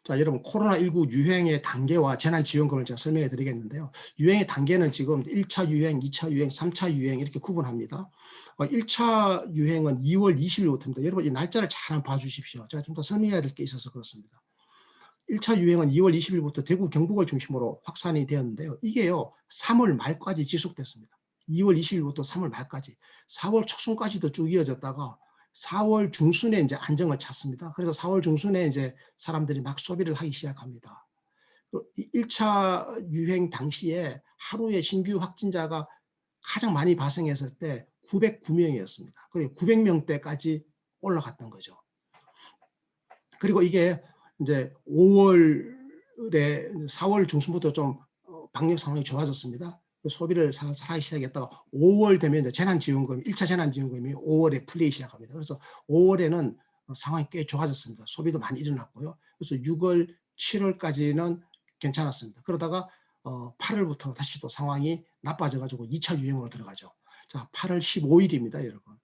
자, 여러분 코로나19 유행의 단계와 재난지원금을 제가 설명해 드리겠는데요. 유행의 단계는 지금 1차 유행, 2차 유행, 3차 유행 이렇게 구분합니다. 1차 유행은 2월 20일부터입니다. 여러분 이 날짜를 잘 한번 봐주십시오. 제가 좀 더 설명해야 될 게 있어서 그렇습니다. 1차 유행은 2월 20일부터 대구, 경북을 중심으로 확산이 되었는데요. 이게요 3월 말까지 지속됐습니다. 2월 20일부터 3월 말까지 4월 초순까지도 쭉 이어졌다가 4월 중순에 이제 안정을 찾습니다. 그래서 4월 중순에 이제 사람들이 막 소비를 하기 시작합니다. 1차 유행 당시에 하루에 신규 확진자가 가장 많이 발생했을 때 909명이었습니다. 그리고 900명대까지 올라갔던 거죠. 그리고 이게 이제 4월 중순부터 좀 방역 상황이 좋아졌습니다. 소비를 살살 하기 시작했다가 5월 되면 이제 재난지원금, 1차 재난지원금이 5월에 풀리기 시작합니다. 그래서 5월에는 상황이 꽤 좋아졌습니다. 소비도 많이 일어났고요. 그래서 6월, 7월까지는 괜찮았습니다. 그러다가 8월부터 다시 또 상황이 나빠져가지고 2차 유행으로 들어가죠. 자, 8월 15일입니다, 여러분.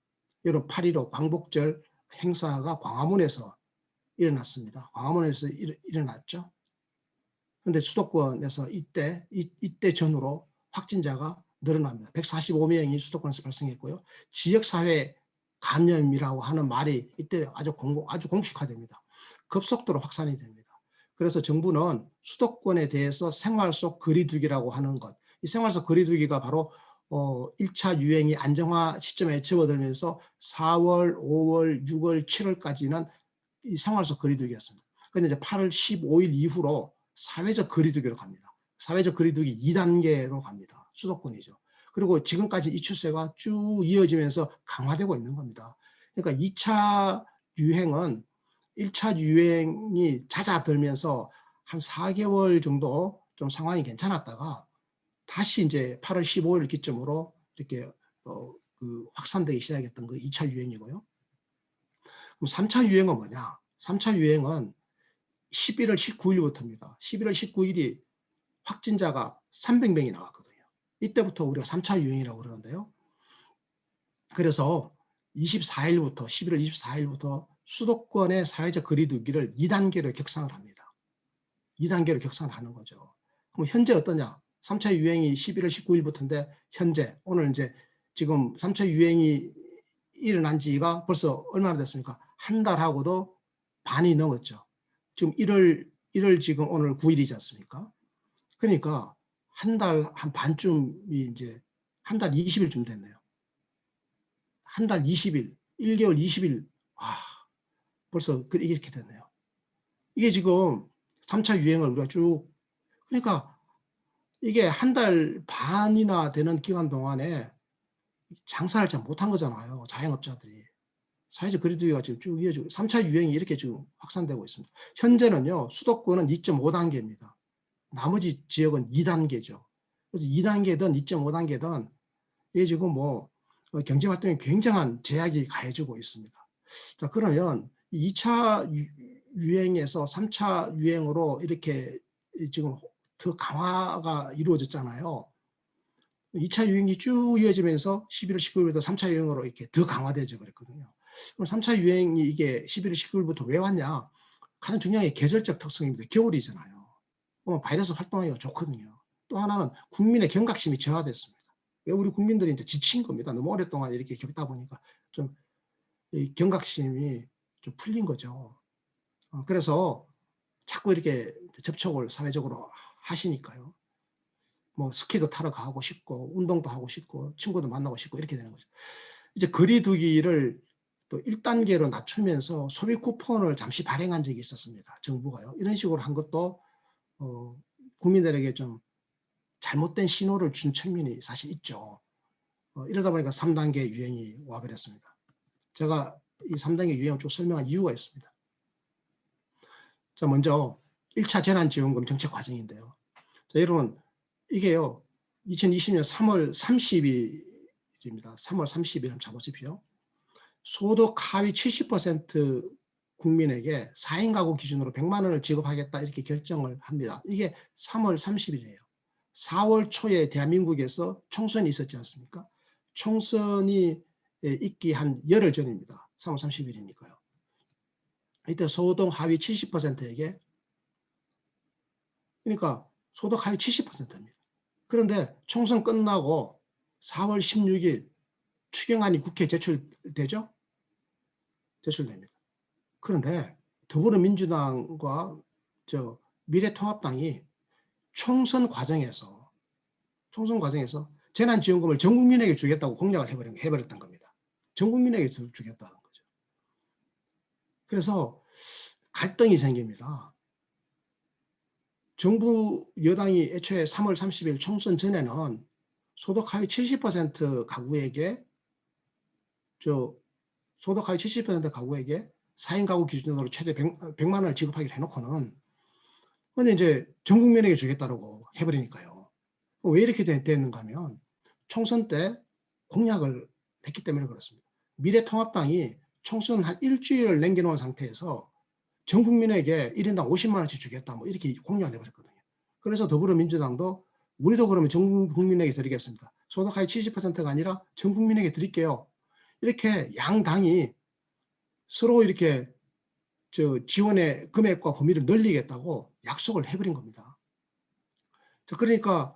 여러분 8.15 광복절 행사가 광화문에서 일어났습니다. 광화문에서 일어났죠. 그런데 수도권에서 이때 전후로 확진자가 늘어납니다. 145명이 수도권에서 발생했고요. 지역사회 감염이라고 하는 말이 이때 아주 공식화됩니다. 급속도로 확산이 됩니다. 그래서 정부는 수도권에 대해서 생활 속 거리두기라고 하는 것, 이 생활 속 거리두기가 바로 1차 유행이 안정화 시점에 접어들면서 4월, 5월, 6월, 7월까지는 이 생활 속 거리두기였습니다. 그런데 이제 8월 15일 이후로 사회적 거리두기로 갑니다. 사회적 거리두기 2단계로 갑니다. 수도권이죠. 그리고 지금까지 이 추세가 쭉 이어지면서 강화되고 있는 겁니다. 그러니까 2차 유행은 1차 유행이 잦아들면서 한 4개월 정도 좀 상황이 괜찮았다가 다시 이제 8월 15일 기점으로 이렇게 확산되기 시작했던 그 2차 유행이고요. 그럼 3차 유행은 뭐냐? 3차 유행은 11월 19일부터입니다. 11월 19일이 확진자가 300명이 나왔거든요. 이때부터 우리가 3차 유행이라고 그러는데요. 그래서 24일부터 11월 24일부터 수도권의 사회적 거리두기를 2단계로 격상을 합니다. 2단계로 격상을 하는 거죠. 그럼 현재 어떠냐? 3차 유행이 11월 19일부터인데 현재 오늘 이제 지금 3차 유행이 일어난 지가 벌써 얼마나 됐습니까? 한 달하고도 반이 넘었죠. 지금 1월 지금 오늘 9일이지 않습니까? 그러니까 한 달 한 반쯤이 이제 한 달 20일쯤 됐네요. 한 달 20일, 1개월 20일, 벌써 이렇게 됐네요. 이게 지금 3차 유행을 우리가 쭉, 그러니까 이게 한 달 반이나 되는 기간 동안에 장사를 잘 못한 거잖아요. 자영업자들이. 사회적 거리두기가 지금 쭉 이어지고 3차 유행이 이렇게 지금 확산되고 있습니다. 현재는요. 수도권은 2.5단계입니다. 나머지 지역은 2단계죠. 그래서 2단계든 2.5단계든 이게 지금 경제활동에 굉장한 제약이 가해지고 있습니다. 자, 그러면 2차 유행에서 3차 유행으로 이렇게 지금 더 강화가 이루어졌잖아요. 2차 유행이 쭉 이어지면서 11월 19일부터 3차 유행으로 이렇게 더 강화되죠. 그랬거든요. 그럼 3차 유행이 이게 11월 19일부터 왜 왔냐? 가장 중요한 게 계절적 특성입니다. 겨울이잖아요. 바이러스 활동하기가 좋거든요. 또 하나는 국민의 경각심이 저하됐습니다. 우리 국민들이 이제 지친 겁니다. 너무 오랫동안 이렇게 겪다 보니까 좀 이 경각심이 좀 풀린 거죠. 그래서 자꾸 이렇게 접촉을 사회적으로 하시니까요. 스키도 타러 가고 싶고 운동도 하고 싶고 친구도 만나고 싶고 이렇게 되는 거죠. 이제 거리두기를 또 1단계로 낮추면서 소비 쿠폰을 잠시 발행한 적이 있었습니다. 정부가요. 이런 식으로 한 것도 국민들에게 좀 잘못된 신호를 준 측면이 사실 있죠. 이러다 보니까 3단계 유행이 와버렸습니다. 제가 이 3단계 유행을 쭉 설명한 이유가 있습니다. 자, 먼저 1차 재난지원금 정책 과정인데요. 자, 여러분 이게요. 2020년 3월 30일입니다. 3월 30일 한번 잡으십시오. 소득 하위 70% 국민에게 4인 가구 기준으로 100만 원을 지급하겠다 이렇게 결정을 합니다. 이게 3월 30일이에요. 4월 초에 대한민국에서 총선이 있었지 않습니까? 총선이 있기 한 열흘 전입니다. 3월 30일이니까요. 이때 소득 하위 70%에게 그러니까 소득 하위 70%입니다. 그런데 총선 끝나고 4월 16일 추경안이 국회에 제출되죠? 제출됩니다. 그런데 더불어민주당과 미래통합당이 총선 과정에서 재난지원금을 전 국민에게 주겠다고 공약을 해버렸던 겁니다. 전 국민에게 주겠다는 거죠. 그래서 갈등이 생깁니다. 정부 여당이 애초에 3월 30일 총선 전에는 소득 하위 70% 가구에게 소득 하위 70% 가구에게 4인 가구 기준으로 최대 100만 원을 지급하기로 해놓고는 근데 이제 전 국민에게 주겠다고 해버리니까요. 왜 이렇게 됐는가 하면 총선 때 공약을 했기 때문에 그렇습니다. 미래통합당이 총선 한 일주일을 남겨놓은 상태에서 전 국민에게 1인당 50만 원씩 주겠다 뭐 이렇게 공약을 해버렸거든요. 그래서 더불어민주당도 우리도 그러면 전 국민에게 드리겠습니다. 소득 하위 70%가 아니라 전 국민에게 드릴게요. 이렇게 양 당이 서로 이렇게 지원의 금액과 범위를 늘리겠다고 약속을 해버린 겁니다. 그러니까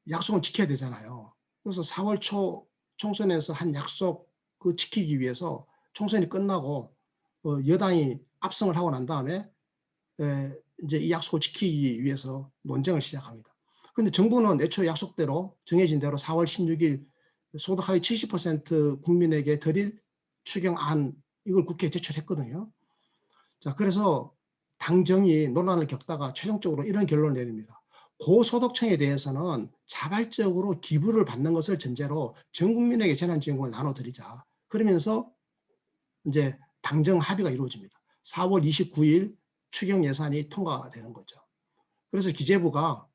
약속은 지켜야 되잖아요. 그래서 4월 초 총선에서 한 약속 지키기 위해서 총선이 끝나고 여당이 압승을 하고 난 다음에 이제 이 약속을 지키기 위해서 논쟁을 시작합니다. 그런데 정부는 애초 약속대로 정해진 대로 4월 16일 소득 하위 70% 국민에게 드릴 추경안 이걸 국회에 제출했거든요. 자, 그래서 당정이 논란을 겪다가 최종적으로 이런 결론을 내립니다. 고소득층에 대해서는 자발적으로 기부를 받는 것을 전제로 전 국민에게 재난지원금을 나눠드리자. 그러면서 이제 당정 합의가 이루어집니다. 4월 29일 추경 예산이 통과되는 거죠. 그래서 기재부가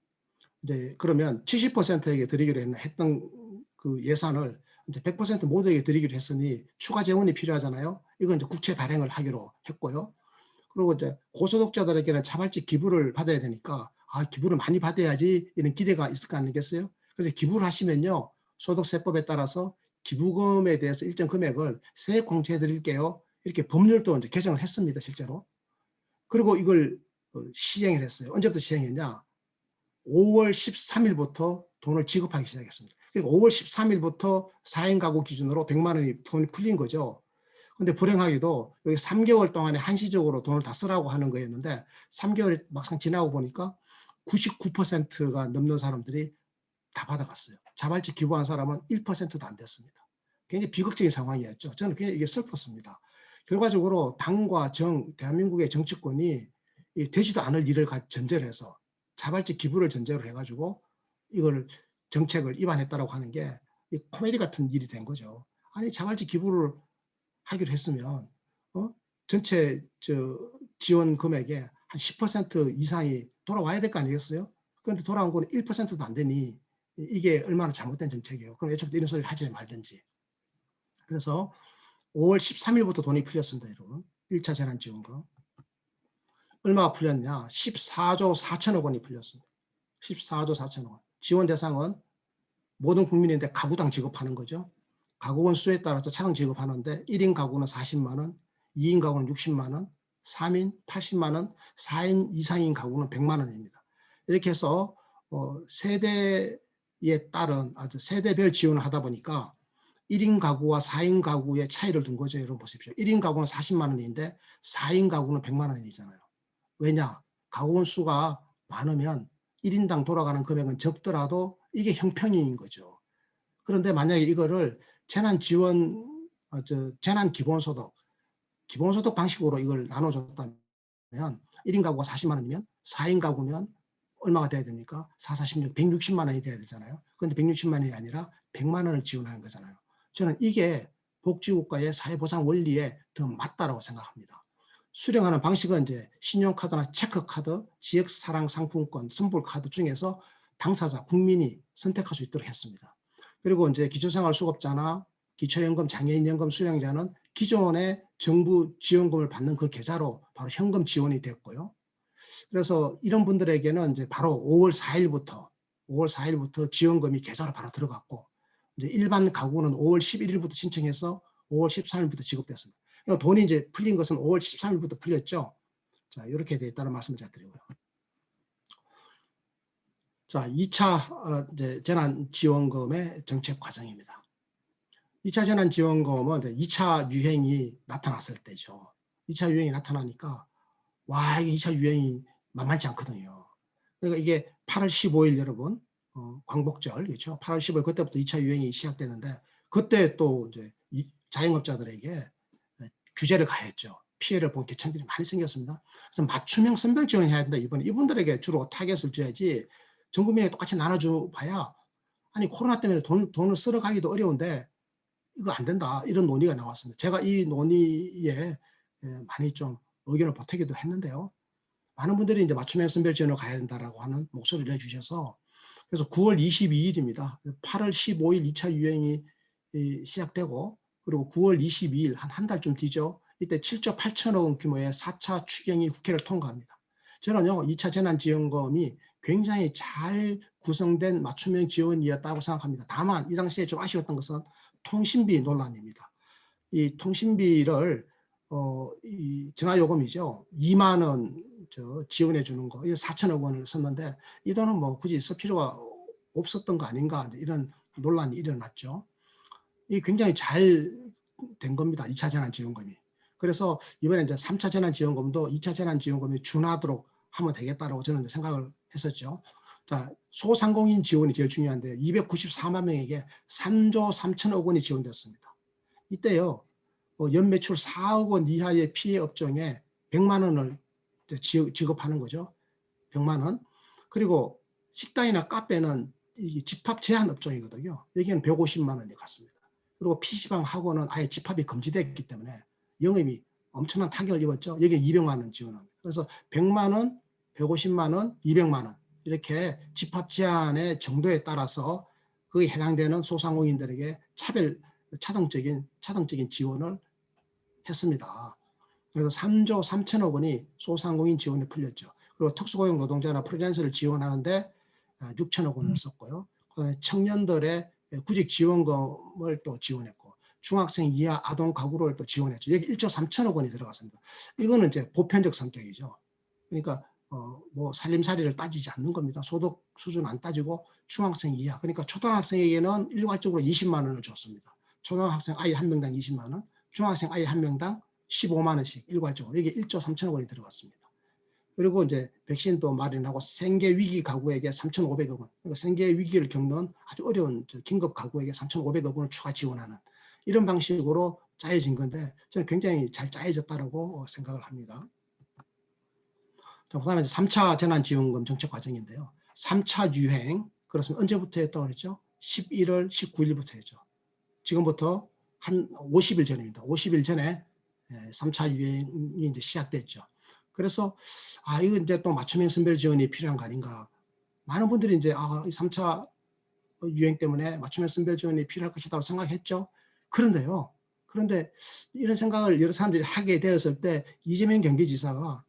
이제 그러면 70%에게 드리기로 했던 그 예산을 이제 100% 모두에게 드리기로 했으니 추가 재원이 필요하잖아요. 이건 이제 국채 발행을 하기로 했고요. 그리고 이제 고소득자들에게는 자발적 기부를 받아야 되니까 기부를 많이 받아야지 이런 기대가 있을 거 아니겠어요? 그래서 기부를 하시면요. 소득세법에 따라서 기부금에 대해서 일정 금액을 세액 공제해 드릴게요. 이렇게 법률도 이제 개정을 했습니다. 실제로. 그리고 이걸 시행을 했어요. 언제부터 시행했냐? 5월 13일부터 돈을 지급하기 시작했습니다. 그리고 5월 13일부터 4인 가구 기준으로 100만 원이 돈이 풀린 거죠. 근데 불행하게도 여기 3개월 동안에 한시적으로 돈을 다 쓰라고 하는 거였는데 3개월이 막상 지나고 보니까 99%가 넘는 사람들이 다 받아갔어요. 자발적 기부한 사람은 1%도 안 됐습니다. 굉장히 비극적인 상황이었죠. 저는 굉장히 이게 슬펐습니다. 결과적으로 당과 대한민국의 정치권이 되지도 않을 일을 전제로 해서 자발적 기부를 전제로 해가지고 이걸 정책을 입안했다라고 하는 게 코미디 같은 일이 된 거죠. 아니 자발적 기부를 하기로 했으면 전체 지원 금액의 한 10% 이상이 돌아와야 될 거 아니겠어요? 그런데 돌아온 거는 1%도 안 되니 이게 얼마나 잘못된 정책이에요. 그럼 애초부터 이런 소리를 하지 말든지. 그래서 5월 13일부터 돈이 풀렸습니다. 여러분. 1차 재난지원금. 얼마가 풀렸냐? 14조 4천억 원이 풀렸습니다. 14조 4천억 원. 지원 대상은 모든 국민인데 가구당 지급하는 거죠. 가구원 수에 따라서 차등 지급하는데 1인 가구는 40만 원, 2인 가구는 60만 원, 3인 80만 원, 4인 이상인 가구는 100만 원입니다. 이렇게 해서 세대에 따른 세대별 지원을 하다 보니까 1인 가구와 4인 가구의 차이를 둔 거죠. 여러분 보십시오. 1인 가구는 40만 원인데 4인 가구는 100만 원이잖아요. 왜냐? 가구원 수가 많으면 1인당 돌아가는 금액은 적더라도 이게 형평인 거죠. 그런데 만약에 이거를 재난지원, 재난기본소득, 기본소득 방식으로 이걸 나눠줬다면 1인 가구가 40만 원이면 4인 가구면 얼마가 돼야 됩니까? 4, 46, 160만 원이 돼야 되잖아요. 그런데 160만 원이 아니라 100만 원을 지원하는 거잖아요. 저는 이게 복지국가의 사회보장 원리에 더 맞다라고 생각합니다. 수령하는 방식은 이제 신용카드나 체크카드, 지역사랑상품권, 선불카드 중에서 당사자, 국민이 선택할 수 있도록 했습니다. 그리고 이제 기초생활수급자나 기초연금, 장애인연금 수령자는 기존의 정부 지원금을 받는 그 계좌로 바로 현금 지원이 됐고요. 그래서 이런 분들에게는 이제 바로 5월 4일부터 지원금이 계좌로 바로 들어갔고, 이제 일반 가구는 5월 11일부터 신청해서 5월 13일부터 지급됐습니다. 그러니까 돈이 이제 풀린 것은 5월 13일부터 풀렸죠. 자, 이렇게 돼 있다는 말씀을 제가 드리고요. 자, 2차 재난지원금의 정책 과정입니다. 2차 재난지원금은 2차 유행이 나타났을 때죠. 2차 유행이 나타나니까 와, 이 2차 유행이 만만치 않거든요. 그러니까 이게 8월 15일 여러분 광복절 그렇죠? 8월 15일 그때부터 2차 유행이 시작되는데 그때 또 이제 자영업자들에게 규제를 가했죠. 피해를 본 개천들이 많이 생겼습니다. 그래서 맞춤형 선별 지원해야 된다. 이번에 이분들에게 주로 타겟을 줘야지 전 국민에게 똑같이 나눠줘 봐야 아니 코로나 때문에 돈을 쓸어 가기도 어려운데 이거 안 된다. 이런 논의가 나왔습니다. 제가 이 논의에 많이 좀 의견을 보태기도 했는데요. 많은 분들이 이제 맞춤형 선별 지원을 가야 된다라고 하는 목소리를 내주셔서 그래서 9월 22일입니다. 8월 15일 2차 유행이 시작되고 그리고 9월 22일 한 달쯤 뒤죠. 이때 7조 8천억 원 규모의 4차 추경이 국회를 통과합니다. 저는요 2차 재난지원금이 굉장히 잘 구성된 맞춤형 지원이었다고 생각합니다. 다만 이 당시에 좀 아쉬웠던 것은 통신비 논란입니다. 이 통신비를 이 전화요금이죠. 2만 원 지원해 주는 거, 이거 4천억 원을 썼는데 이 돈은 뭐 굳이 쓸 필요가 없었던 거 아닌가 이런 논란이 일어났죠. 이 굉장히 잘 된 겁니다. 2차 재난지원금이. 그래서 이번에 이제 3차 재난지원금도 2차 재난지원금이 준하도록 하면 되겠다라고 저는 생각을 했었죠. 자, 소상공인 지원이 제일 중요한데 294만 명에게 3조 3천억 원이 지원됐습니다. 이때요. 연매출 4억 원 이하의 피해 업종에 100만 원을 지급하는 거죠. 100만 원. 그리고 식당이나 카페는 이게 집합 제한 업종이거든요. 여기는 150만 원이 갔습니다. 그리고 PC방 학원은 아예 집합이 금지됐기 때문에 영업이 엄청난 타격을 입었죠. 여기는 200만 원 지원합니다. 그래서 100만 원, 150만 원, 200만 원 이렇게 집합 제한의 정도에 따라서 그에 해당되는 소상공인들에게 차등적인 지원을 했습니다. 그래서 3조 3천억 원이 소상공인 지원에 풀렸죠. 그리고 특수고용 노동자나 프리랜서를 지원하는데 6천억 원을 썼고요. 그다음에 청년들의 구직 지원금을 또 지원했고 중학생 이하 아동 가구를 또 지원했죠. 여기 1조 3천억 원이 들어갔습니다. 이거는 이제 보편적 성격이죠. 그러니까 뭐 살림살이를 따지지 않는 겁니다. 소득 수준 안 따지고 중학생 이하, 그러니까 초등학생에게는 일괄적으로 20만 원을 줬습니다. 초등학생 아이 한 명당 20만 원, 중학생 아이 한 명당 15만 원씩 일괄적으로 이게 1조 3천억 원이 들어갔습니다. 그리고 이제 백신도 마련하고 생계 위기 가구에게 3,500억 원, 그러니까 생계 위기를 겪는 아주 어려운 긴급 가구에게 3,500억 원을 추가 지원하는 이런 방식으로 짜여진 건데 저는 굉장히 잘 짜여졌다고 생각을 합니다. 그다음에 3차 재난지원금 정책 과정인데요. 3차 유행, 그렇습니다. 언제부터 했다고 그랬죠? 11월 19일부터 했죠. 지금부터 한 50일 전입니다. 50일 전에 3차 유행이 이제 시작됐죠. 그래서 이거 이제 또 맞춤형 선별 지원이 필요한 거 아닌가. 많은 분들이 이제 이 3차 유행 때문에 맞춤형 선별 지원이 필요할 것이라고 생각했죠. 그런데 이런 생각을 여러 사람들이 하게 되었을 때 이재명 경기지사가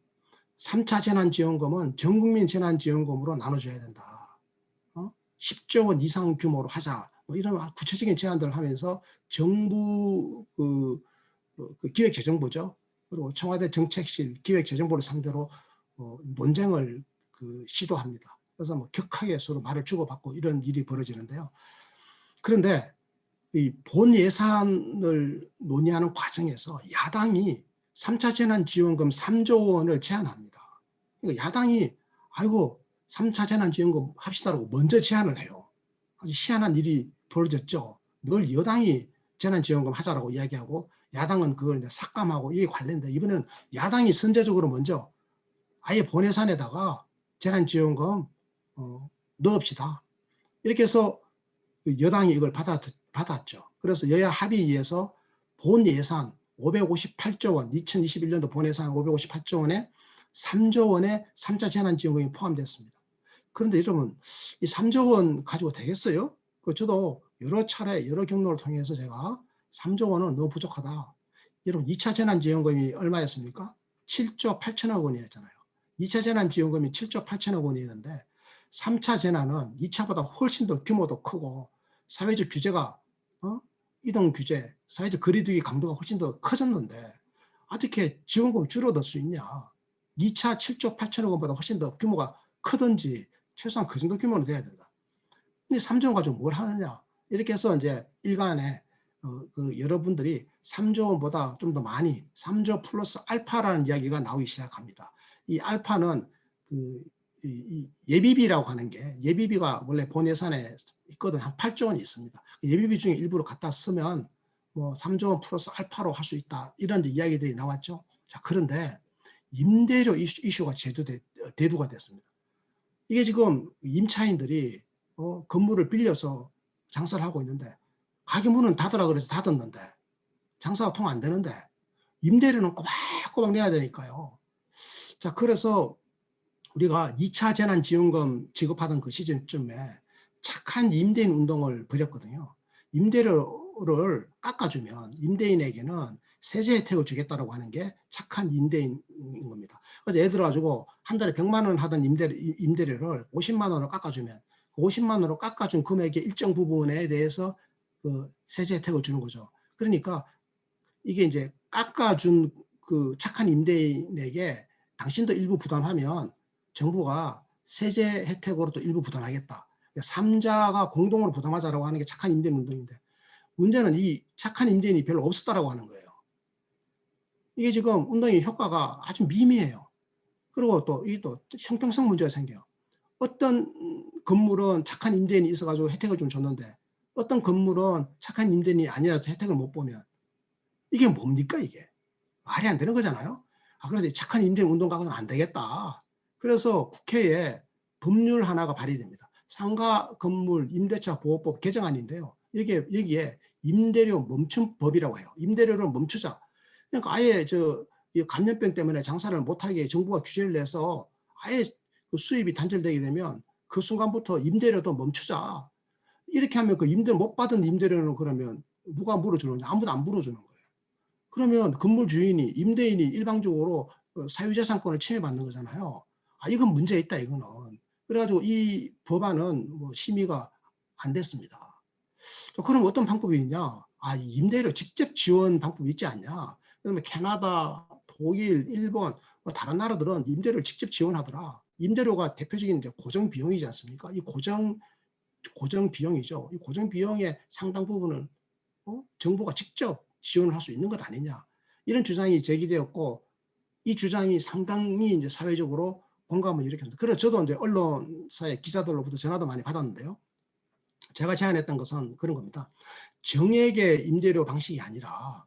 3차 재난지원금은 전국민 재난지원금으로 나눠줘야 된다. 10조 원 이상 규모로 하자. 뭐 이런 구체적인 제안들을 하면서 정부 그 기획재정부죠. 그리고 청와대 정책실 기획재정부를 상대로 논쟁을 시도합니다. 그래서 뭐 격하게 서로 말을 주고받고 이런 일이 벌어지는데요. 그런데 이 본 예산을 논의하는 과정에서 야당이 3차 재난지원금 3조 원을 제안합니다. 그러니까 야당이 아이고 3차 재난지원금 합시다라고 먼저 제안을 해요. 아주 희한한 일이 벌어졌죠. 늘 여당이 재난지원금 하자라고 이야기하고 야당은 그걸 이제 삭감하고 이게 관련돼. 이번에는 야당이 선제적으로 먼저 아예 본 예산에다가 재난지원금 넣읍시다. 이렇게 해서 여당이 이걸 받았죠. 그래서 여야 합의에서 본 예산 558조 원, 2021년도 본 예산 558조 원에 3조 원의 3차 재난지원금이 포함됐습니다. 그런데 여러분, 이 3조 원 가지고 되겠어요? 저도 여러 차례, 여러 경로를 통해서 제가 3조 원은 너무 부족하다. 여러분, 2차 재난지원금이 얼마였습니까? 7조 8천억 원이었잖아요. 2차 재난지원금이 7조 8천억 원이었는데 3차 재난은 2차보다 훨씬 더 규모도 크고 사회적 규제가 이동 규제, 사회적 거리두기 강도가 훨씬 더 커졌는데 어떻게 지원금이 줄어들 수 있냐. 2차 7조 8천억 원보다 훨씬 더 규모가 크든지 최소한 그 정도 규모는 돼야 된다. 근데 3조 원 가지고 뭘 하느냐. 이렇게 해서 이제 일간에 여러분들이 3조 원보다 좀 더 많이 3조 플러스 알파라는 이야기가 나오기 시작합니다. 이 알파는 이 예비비라고 하는 게 예비비가 원래 본 예산에 있거든. 한 8조 원이 있습니다. 예비비 중에 일부를 갖다 쓰면 뭐 3조 원 플러스 알파로 할 수 있다. 이런 이야기들이 나왔죠. 자, 그런데 임대료 이슈가 대두가 됐습니다. 이게 지금 임차인들이 건물을 빌려서 장사를 하고 있는데 가게 문은 닫으라 그래서 닫았는데 장사가 통 안 되는데 임대료는 꼬박꼬박 내야 되니까요. 자, 그래서 우리가 2차 재난지원금 지급하던 그 시즌쯤에 착한 임대인 운동을 벌였거든요. 임대료를 깎아주면 임대인에게는 세제 혜택을 주겠다라고 하는 게 착한 임대인인 겁니다. 그래서 예를 들어가지고 한 달에 100만 원 하던 임대료를 50만 원으로 깎아주면 50만 원으로 깎아준 금액의 일정 부분에 대해서 그 세제 혜택을 주는 거죠. 그러니까 이게 이제 깎아준 그 착한 임대인에게 당신도 일부 부담하면 정부가 세제 혜택으로 또 일부 부담하겠다. 3자가 공동으로 부담하자라고 하는 게 착한 임대인 운동인데 문제는 이 착한 임대인이 별로 없었다라고 하는 거예요. 이게 지금 운동의 효과가 아주 미미해요. 그리고 또 이 또 형평성 문제가 생겨요. 어떤 건물은 착한 임대인이 있어가지고 혜택을 좀 줬는데 어떤 건물은 착한 임대인이 아니라서 혜택을 못 보면 이게 뭡니까 이게? 말이 안 되는 거잖아요. 그래서 착한 임대인 운동 가고는 안 되겠다. 그래서 국회에 법률 하나가 발의됩니다. 상가 건물 임대차 보호법 개정안인데요. 여기에 임대료 멈춤법이라고 해요. 임대료를 멈추자. 그러니까 아예 감염병 때문에 장사를 못하게 정부가 규제를 내서 아예 그 수입이 단절되게 되면 그 순간부터 임대료도 멈추자. 이렇게 하면 그 못 받은 임대료는 그러면 누가 물어주느냐? 아무도 안 물어주는 거예요. 그러면 건물 주인이 임대인이 일방적으로 사유재산권을 침해받는 거잖아요. 이건 문제 있다 이거는. 그래가지고 이 법안은 뭐 심의가 안 됐습니다. 그럼 어떤 방법이 있냐? 임대료 직접 지원 방법이 있지 않냐? 그러면 캐나다, 독일, 일본 뭐 다른 나라들은 임대료를 직접 지원하더라. 임대료가 대표적인 이제 고정 비용이지 않습니까? 이 고정 비용이죠. 이 고정 비용의 상당 부분을 정부가 직접 지원을 할 수 있는 것 아니냐. 이런 주장이 제기되었고 이 주장이 상당히 이제 사회적으로 공감을 일으켰습니다. 그래서 저도 이제 언론사의 기자들로부터 전화도 많이 받았는데요. 제가 제안했던 것은 그런 겁니다. 정액의 임대료 방식이 아니라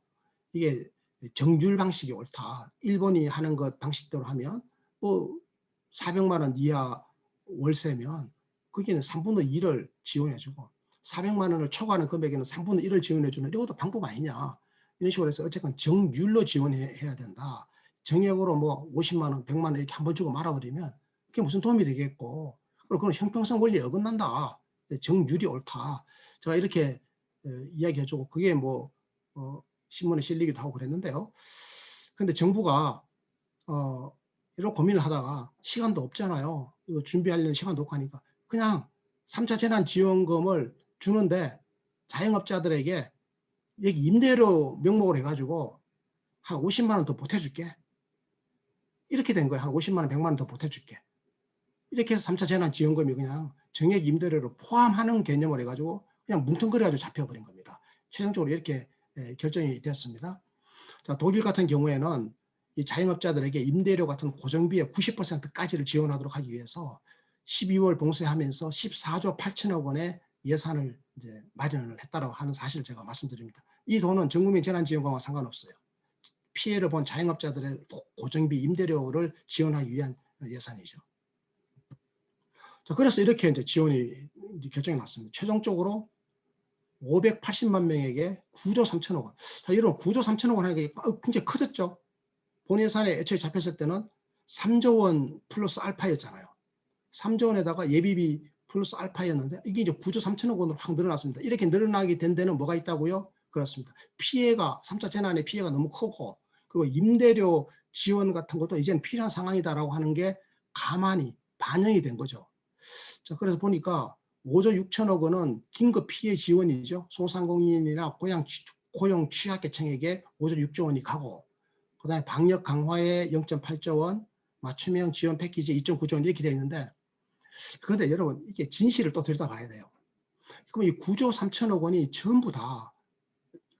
이게 정률 방식이 옳다. 일본이 하는 것 방식대로 하면 뭐 400만 원 이하 월세면 거기는 3분의 1을 지원해주고 400만 원을 초과하는 금액에는 3분의 1을 지원해주는 이것도 방법 아니냐. 이런 식으로 해서 어쨌든 정률로 지원해야 된다. 정액으로 뭐 50만 원, 100만 원 이렇게 한번 주고 말아버리면 그게 무슨 도움이 되겠고 그리고 그건 형평성 원리에 어긋난다. 정률이 옳다. 제가 이렇게 이야기해주고 그게 뭐 신문에 실리기도 하고 그랬는데요. 근데 정부가 이런 고민을 하다가 시간도 없잖아요. 이거 준비하려는 시간도 없고 하니까 그냥 3차 재난지원금을 주는데 자영업자들에게 여기 임대료 명목으로 해가지고 한 50만 원 더 보태줄게. 이렇게 된 거예요. 한 50만 원, 100만 원 더 보태줄게. 이렇게 해서 3차 재난지원금이 그냥 정액 임대료를 포함하는 개념을 해가지고 그냥 뭉텅거려가지고 잡혀버린 겁니다. 최종적으로 이렇게 결정이 됐습니다. 자, 독일 같은 경우에는 이 자영업자들에게 임대료 같은 고정비의 90%까지를 지원하도록 하기 위해서 12월 봉쇄하면서 14조 8천억 원의 예산을 이제 마련을 했다고 하는 사실을 제가 말씀드립니다. 이 돈은 전국민 재난지원금과 상관없어요. 피해를 본 자영업자들의 고정비 임대료를 지원하기 위한 예산이죠. 자, 그래서 이렇게 이제 지원이 결정이 났습니다. 최종적으로 580만 명에게 9조 3천억 원. 자, 이런 9조 3천억 원 하는 게 굉장히 커졌죠. 본 예산에 애초에 잡혔을 때는 3조 원 플러스 알파였잖아요. 3조 원에다가 예비비 플러스 알파였는데 이게 이제 9조 3천억 원으로 확 늘어났습니다. 이렇게 늘어나게 된 데는 뭐가 있다고요? 그렇습니다. 피해가 3차 재난의 피해가 너무 크고 그리고 임대료 지원 같은 것도 이제는 필요한 상황이다라고 하는 게 가만히 반영이 된 거죠. 자, 그래서 보니까 5조 6천억 원은 긴급 피해 지원이죠. 소상공인이나 고용 취약계층에게 5조 6조 원이 가고 그다음에 방역 강화에 0.8조 원, 맞춤형 지원 패키지 2.9조 원 이렇게 되어 있는데 그런데 여러분 이게 진실을 또 들여다봐야 돼요. 그럼 이 9조 3천억 원이 전부 다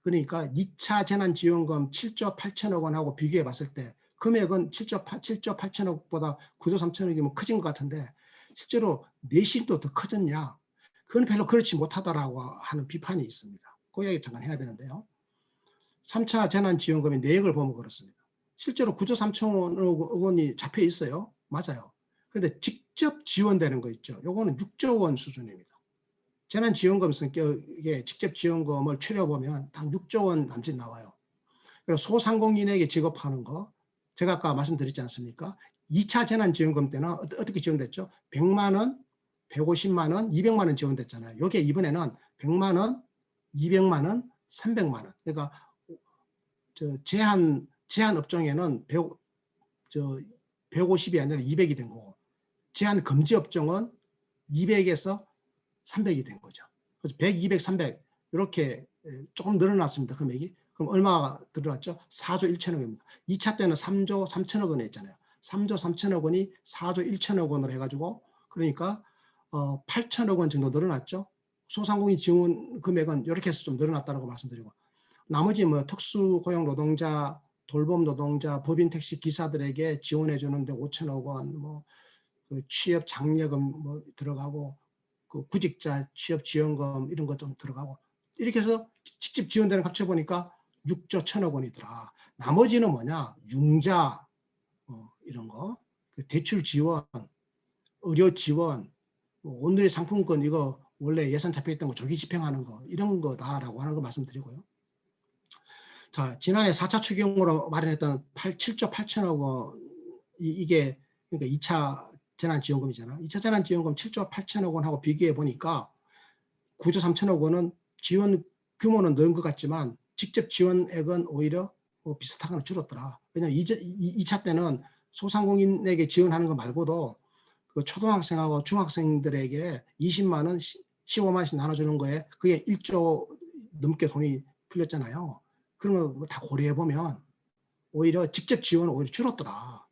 그러니까 2차 재난지원금 7조 8천억 원하고 비교해 봤을 때 금액은 7조 8천억보다 9조 3천억이면 커진 것 같은데 실제로 내실도 더 커졌냐? 그건 별로 그렇지 못하다라고 하는 비판이 있습니다. 그 이야기 잠깐 해야 되는데요. 3차 재난지원금의 내역을 보면 그렇습니다. 실제로 9조 3천억 원이 잡혀 있어요. 맞아요. 그런데 직접 지원되는 거 있죠. 요거는 6조 원 수준입니다. 재난지원금 성격의 직접 지원금을 추려보면 딱 6조 원 남짓 나와요. 그래서 소상공인에게 지급하는 거, 제가 아까 말씀드렸지 않습니까? 2차 재난지원금 때는 어떻게 지원됐죠? 100만 원, 150만 원, 200만 원 지원됐잖아요. 요게 이번에는 100만 원, 200만 원, 300만 원. 그러니까 제한 업종에는 150이 아니라 200이 된 거고, 제한 금지 업종은 200에서 300이 된 거죠. 그래서 100, 200, 300 이렇게 조금 늘어났습니다. 금액이. 그럼 얼마가 들어왔죠? 4조 1천억 원입니다. 2차 때는 3조 3천억 원 했잖아요. 3조 3천억 원이 4조 1천억 원을 해가지고 그러니까 8천억 원 정도 늘어났죠. 소상공인 지원 금액은 이렇게 해서 좀 늘어났다고 말씀드리고, 나머지 뭐 특수고용 노동자, 돌봄 노동자, 법인 택시 기사들에게 지원해 주는데 5천억 원, 뭐 그 취업 장려금 뭐 들어가고, 그 구직자 취업 지원금 이런 것 좀 들어가고, 이렇게 해서 직접 지원되는 합쳐 보니까 6조 1천억 원이더라. 나머지는 뭐냐? 융자 이런 거, 대출 지원, 의료 지원, 오늘의 상품권 이거 원래 예산 잡혀있던 거 조기 집행하는 거 이런 거다라고 하는 거 말씀드리고요. 자, 지난해 4차 추경으로 마련했던 7조 8천억 원 이게 그러니까 2차 재난지원금이잖아. 2차 재난지원금 7조 8천억 원하고 비교해 보니까 9조 3천억 원은 지원 규모는 넣은 것 같지만 직접 지원액은 오히려 비슷하거나 줄었더라. 왜냐하면 2차 때는 소상공인에게 지원하는 거 말고도 그 초등학생하고 중학생들에게 20만 원, 15만 원씩 나눠주는 거에 그게 1조 넘게 돈이 풀렸잖아요. 그런 거 다 고려해 보면 오히려 직접 지원은 오히려 줄었더라.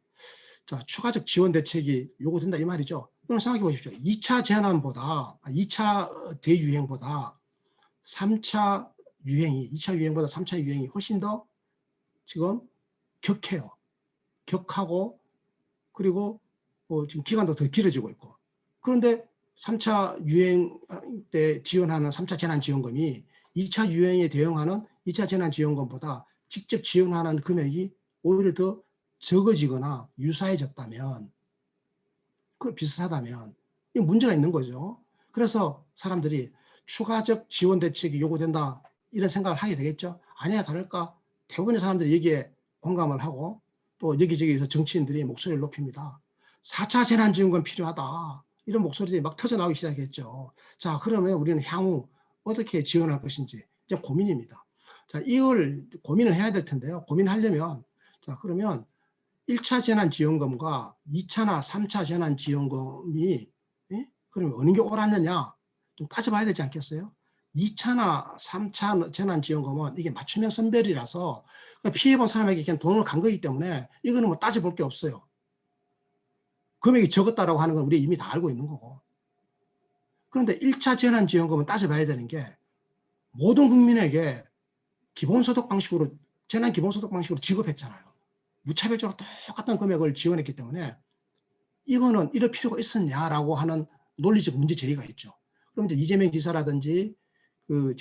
자, 추가적 지원 대책이 요구된다 이 말이죠. 그럼 생각해 보십시오. 2차 재난보다, 2차 대유행보다 3차 유행이, 2차 유행보다 3차 유행이 훨씬 더 지금 격해요. 격하고, 그리고 지금 기간도 더 길어지고 있고. 그런데 3차 유행 때 지원하는 3차 재난지원금이 2차 유행에 대응하는 2차 재난지원금보다 직접 지원하는 금액이 오히려 더 적어지거나 유사해졌다면, 그 비슷하다면 이 문제가 있는 거죠. 그래서 사람들이 추가적 지원 대책이 요구된다 이런 생각을 하게 되겠죠. 아니야 다를까 대부분의 사람들이 여기에 공감을 하고 또 여기저기에서 정치인들이 목소리를 높입니다. 4차 재난지원금 필요하다 이런 목소리들이 막 터져나오기 시작했죠. 자, 그러면 우리는 향후 어떻게 지원할 것인지 이제 고민입니다. 자, 이걸 고민을 해야 될 텐데요. 고민하려면, 자, 그러면 1차 재난지원금과 2차나 3차 재난지원금이 그러면 어느 게 옳았느냐 좀 따져봐야 되지 않겠어요? 2차나 3차 재난지원금은 이게 맞춤형 선별이라서 피해본 사람에게 그냥 돈을 간 거기 때문에 이거는 뭐 따져볼 게 없어요. 금액이 적었다라고 하는 건 우리 이미 다 알고 있는 거고. 그런데 1차 재난지원금은 따져봐야 되는 게 모든 국민에게 기본소득 방식으로, 재난기본소득 방식으로 지급했잖아요. 무차별적으로 똑같은 금액을 지원했기 때문에 이거는 이럴 필요가 있었냐라고 하는 논리적 문제 제기가 있죠. 그럼 이제 이재명 지사라든지 그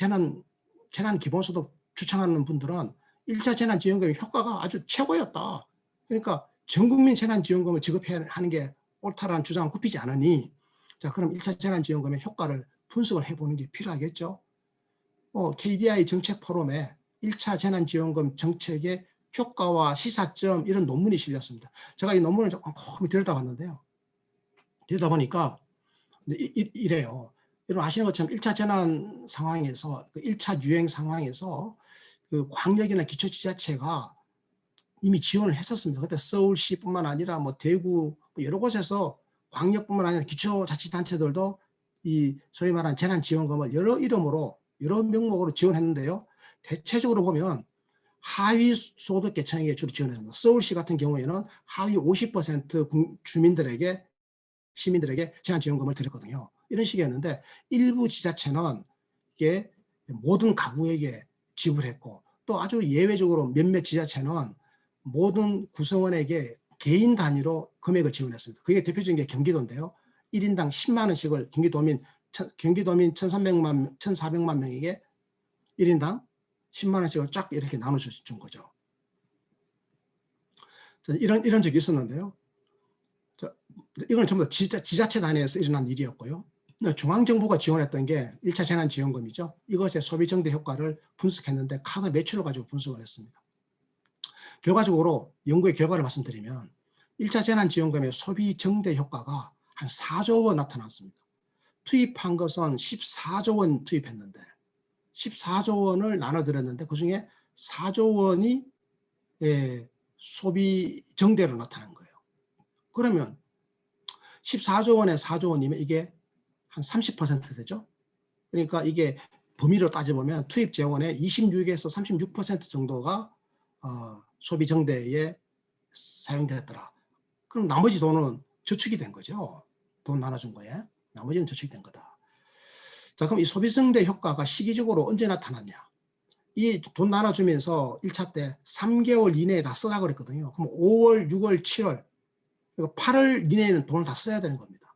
재난기본소득 주창하는 분들은 1차 재난지원금의 효과가 아주 최고였다. 그러니까 전국민 재난지원금을 지급해야 하는 게 옳다라는 주장은 굽히지 않으니, 자, 그럼 1차 재난지원금의 효과를 분석을 해보는 게 필요하겠죠. KDI 정책 포럼에 1차 재난지원금 정책의 효과와 시사점 이런 논문이 실렸습니다. 제가 이 논문을 조금 들여다봤는데요. 들여다보니까 이래요. 여러분 아시는 것처럼 1차 재난 상황에서, 그 1차 유행 상황에서 그 광역이나 기초지자체가 이미 지원을 했었습니다. 그때 서울시뿐만 아니라 뭐 대구 뭐 여러 곳에서 광역뿐만 아니라 기초자치단체들도 이 소위 말하는 재난지원금을 여러 이름으로 여러 명목으로 지원했는데요. 대체적으로 보면 하위 소득 계층에게 주로 지원했습니다. 서울시 같은 경우에는 하위 50% 주민들에게, 시민들에게 재난지원금을 드렸거든요. 이런 식이었는데 일부 지자체는 이게 모든 가구에게 지불했고, 또 아주 예외적으로 몇몇 지자체는 모든 구성원에게 개인 단위로 금액을 지원했습니다. 그게 대표적인 게 경기도인데요. 1인당 10만 원씩을 경기도민 1,400만 명에게 1인당 10만 원씩을 쫙 이렇게 나눠준 거죠. 이런 적이 있었는데요. 이건 전부 다 지자체 단위에서 일어난 일이었고요. 중앙정부가 지원했던 게 1차 재난지원금이죠. 이것의 소비정대 효과를 분석했는데 카드 매출을 가지고 분석을 했습니다. 결과적으로 연구의 결과를 말씀드리면 1차 재난지원금의 소비정대 효과가 한 4조 원 나타났습니다. 투입한 것은 14조 원 투입했는데 14조 원을 나눠드렸는데 그중에 4조 원이 소비정대로 나타난 거예요. 그러면 14조 원에 4조 원이면 이게 한 30% 되죠. 그러니까 이게 범위로 따져보면 투입 재원의 26에서 36% 정도가 소비 정대에 사용됐더라. 그럼 나머지 돈은 저축이 된 거죠. 돈 나눠준 거에. 나머지는 저축이 된 거다. 자, 그럼 이 소비 정대 효과가 시기적으로 언제 나타났냐? 이 돈 나눠주면서 1차 때 3개월 이내에 다 쓰라고 그랬거든요. 그럼 5월, 6월, 7월, 그러니까 8월 이내에는 돈을 다 써야 되는 겁니다.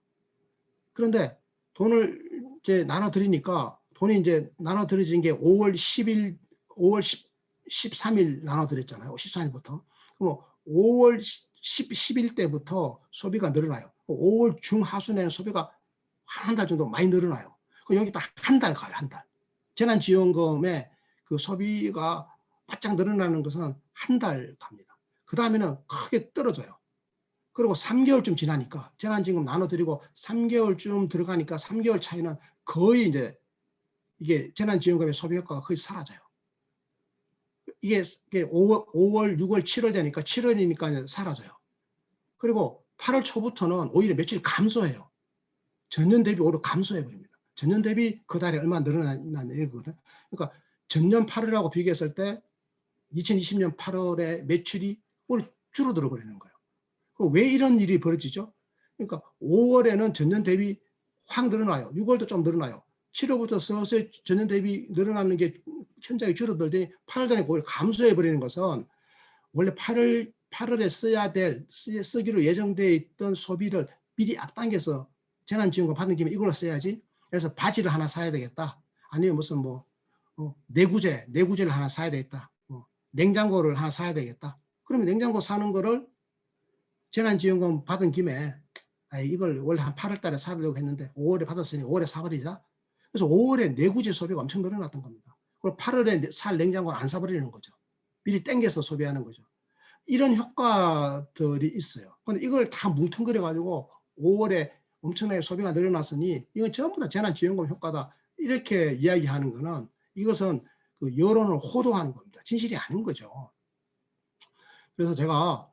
그런데 돈을 이제 나눠드리니까 돈이 이제 나눠드려진 게 5월 10일, 5월 13일 나눠드렸잖아요. 13일부터. 그럼 5월 10일 때부터 소비가 늘어나요. 5월 중하순에는 소비가 한 달 정도 많이 늘어나요. 그럼 여기 딱 한 달 가요. 한 달. 재난지원금의 그 소비가 바짝 늘어나는 것은 한 달 갑니다. 그 다음에는 크게 떨어져요. 그리고 3개월쯤 지나니까 재난지원금 나눠드리고 3개월쯤 들어가니까 3개월 차이는 거의 이제 이게 재난지원금의 소비 효과가 거의 사라져요. 이게 5월, 6월, 7월 되니까 7월이니까 사라져요. 그리고 8월 초부터는 오히려 며칠 감소해요. 전년 대비 오히려 감소해버립니다. 전년 대비 그 달에 얼마 늘어나는 얘기거든. 그러니까 전년 8월하고 비교했을 때 2020년 8월에 매출이 오히려 줄어들어 버리는 거예요. 왜 이런 일이 벌어지죠? 그러니까 5월에는 전년 대비 확 늘어나요. 6월도 좀 늘어나요. 7월부터 서서히 전년 대비 늘어나는 게 현저하게 줄어들더니 8월 달에 오히려 감소해 버리는 것은 원래 8월에 쓰기로 예정되어 있던 소비를 미리 앞당겨서 재난지원금 받은 김에 이걸로 써야지. 그래서 바지를 하나 사야 되겠다. 아니면 무슨 뭐 내구재를 하나 사야 되겠다. 냉장고를 하나 사야 되겠다. 그러면 냉장고 사는 거를 재난지원금 받은 김에 이걸 원래 한 8월 달에 사려고 했는데 5월에 받았으니 5월에 사버리자. 그래서 5월에 내구재 소비가 엄청 늘어났던 겁니다. 그리고 8월에 살 냉장고는 안 사버리는 거죠. 미리 땡겨서 소비하는 거죠. 이런 효과들이 있어요. 그런데 이걸 다 뭉뚱그려가지고 5월에 엄청나게 소비가 늘어났으니 이건 전부 다 재난지원금 효과다. 이렇게 이야기하는 거는 이것은 그 여론을 호도하는 겁니다. 진실이 아닌 거죠. 그래서 제가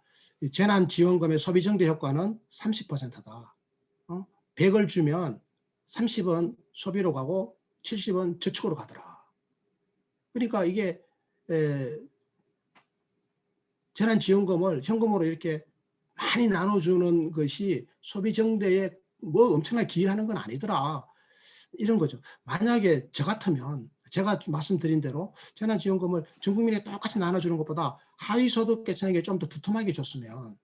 재난지원금의 소비정대 효과는 30%다. 100을 주면 30은 소비로 가고 70은 저축으로 가더라. 그러니까 이게 재난지원금을 현금으로 이렇게 많이 나눠주는 것이 소비정대에 뭐 엄청나게 기여하는 건 아니더라. 이런 거죠. 만약에 저 같으면 제가 말씀드린 대로 재난지원금을 전 국민에 똑같이 나눠주는 것보다 하위소득계층에게 좀 더 두툼하게 줬으면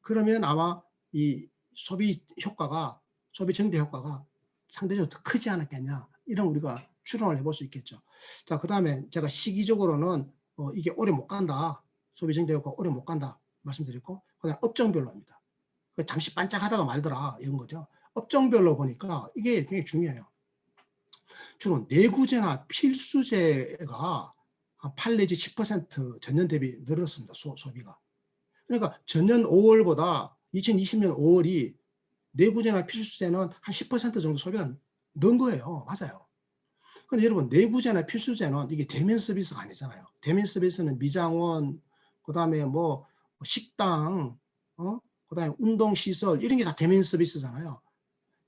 그러면 아마 이 소비 효과가 소비 정대 효과가 상대적으로 더 크지 않았겠냐 이런 우리가 추론을 해볼 수 있겠죠. 자, 그 다음에 제가 시기적으로는 이게 오래 못 간다. 소비 정대 효과 오래 못 간다 말씀드렸고 그다음 업종별로입니다. 잠시 반짝하다가 말더라 이런 거죠. 업종별로 보니까 이게 굉장히 중요해요. 주로 내구재나 필수재가 한 8 내지 10% 전년 대비 늘었습니다. 소비가. 그러니까 전년 5월보다 2020년 5월이 내구재나 필수재는 한 10% 정도 소비가 는 거예요. 맞아요. 근데 여러분 내구재나 필수재는 이게 대면 서비스가 아니잖아요. 대면 서비스는 미장원, 그다음에 뭐 식당, 그다음에 운동시설 이런 게 다 대면 서비스잖아요.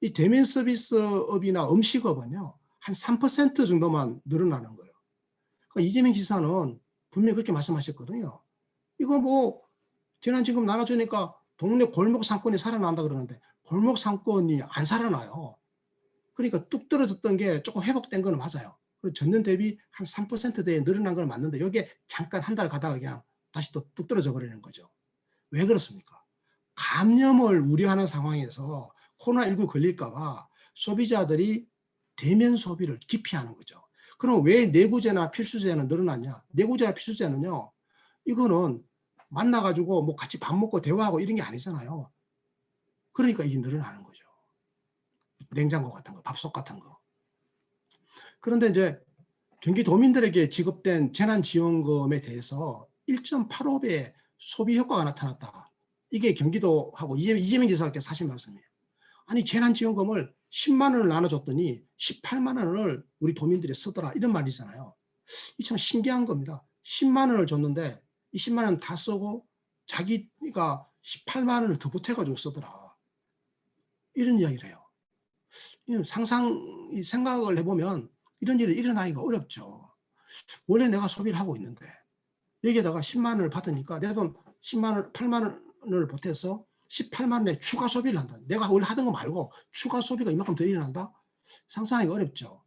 이 대면 서비스업이나 음식업은요. 한 3% 정도만 늘어나는 거예요. 그러니까 이재명 지사는 분명히 그렇게 말씀하셨거든요. 이거 뭐 재난지원금 나눠주니까 동네 골목 상권이 살아난다 그러는데 골목 상권이 안 살아나요. 그러니까 뚝 떨어졌던 게 조금 회복된 건 맞아요. 그리고 전년 대비 한 3%대에 늘어난 건 맞는데 이게 잠깐 한 달 가다가 그냥 다시 또 뚝 떨어져 버리는 거죠. 왜 그렇습니까? 감염을 우려하는 상황에서 코로나19 걸릴까 봐 소비자들이 대면 소비를 기피하는 거죠. 그럼 왜 내구재나 필수재는 늘어났냐? 내구재나 필수재는요. 이거는 만나가지고 뭐 같이 밥 먹고 대화하고 이런 게 아니잖아요. 그러니까 이게 늘어나는 거죠. 냉장고 같은 거, 밥솥 같은 거. 그런데 이제 경기도민들에게 지급된 재난지원금에 대해서 1.85배 소비 효과가 나타났다. 이게 경기도하고 이재명 지사께서 하신 말씀이에요. 아니 재난지원금을 10만 원을 나눠줬더니 18만 원을 우리 도민들이 쓰더라. 이런 말이잖아요. 이 참 신기한 겁니다. 10만 원을 줬는데 이 10만 원 다 쓰고 자기가 18만 원을 더 보태가지고 쓰더라. 이런 이야기를 해요. 생각을 해보면 이런 일이 일어나기가 어렵죠. 원래 내가 소비를 하고 있는데 여기에다가 10만 원을 받으니까 내 돈 10만 원, 8만 원을 보태서 18만 원의 추가 소비를 한다. 내가 원래 하던 거 말고 추가 소비가 이만큼 더 일어난다? 상상하기가 어렵죠.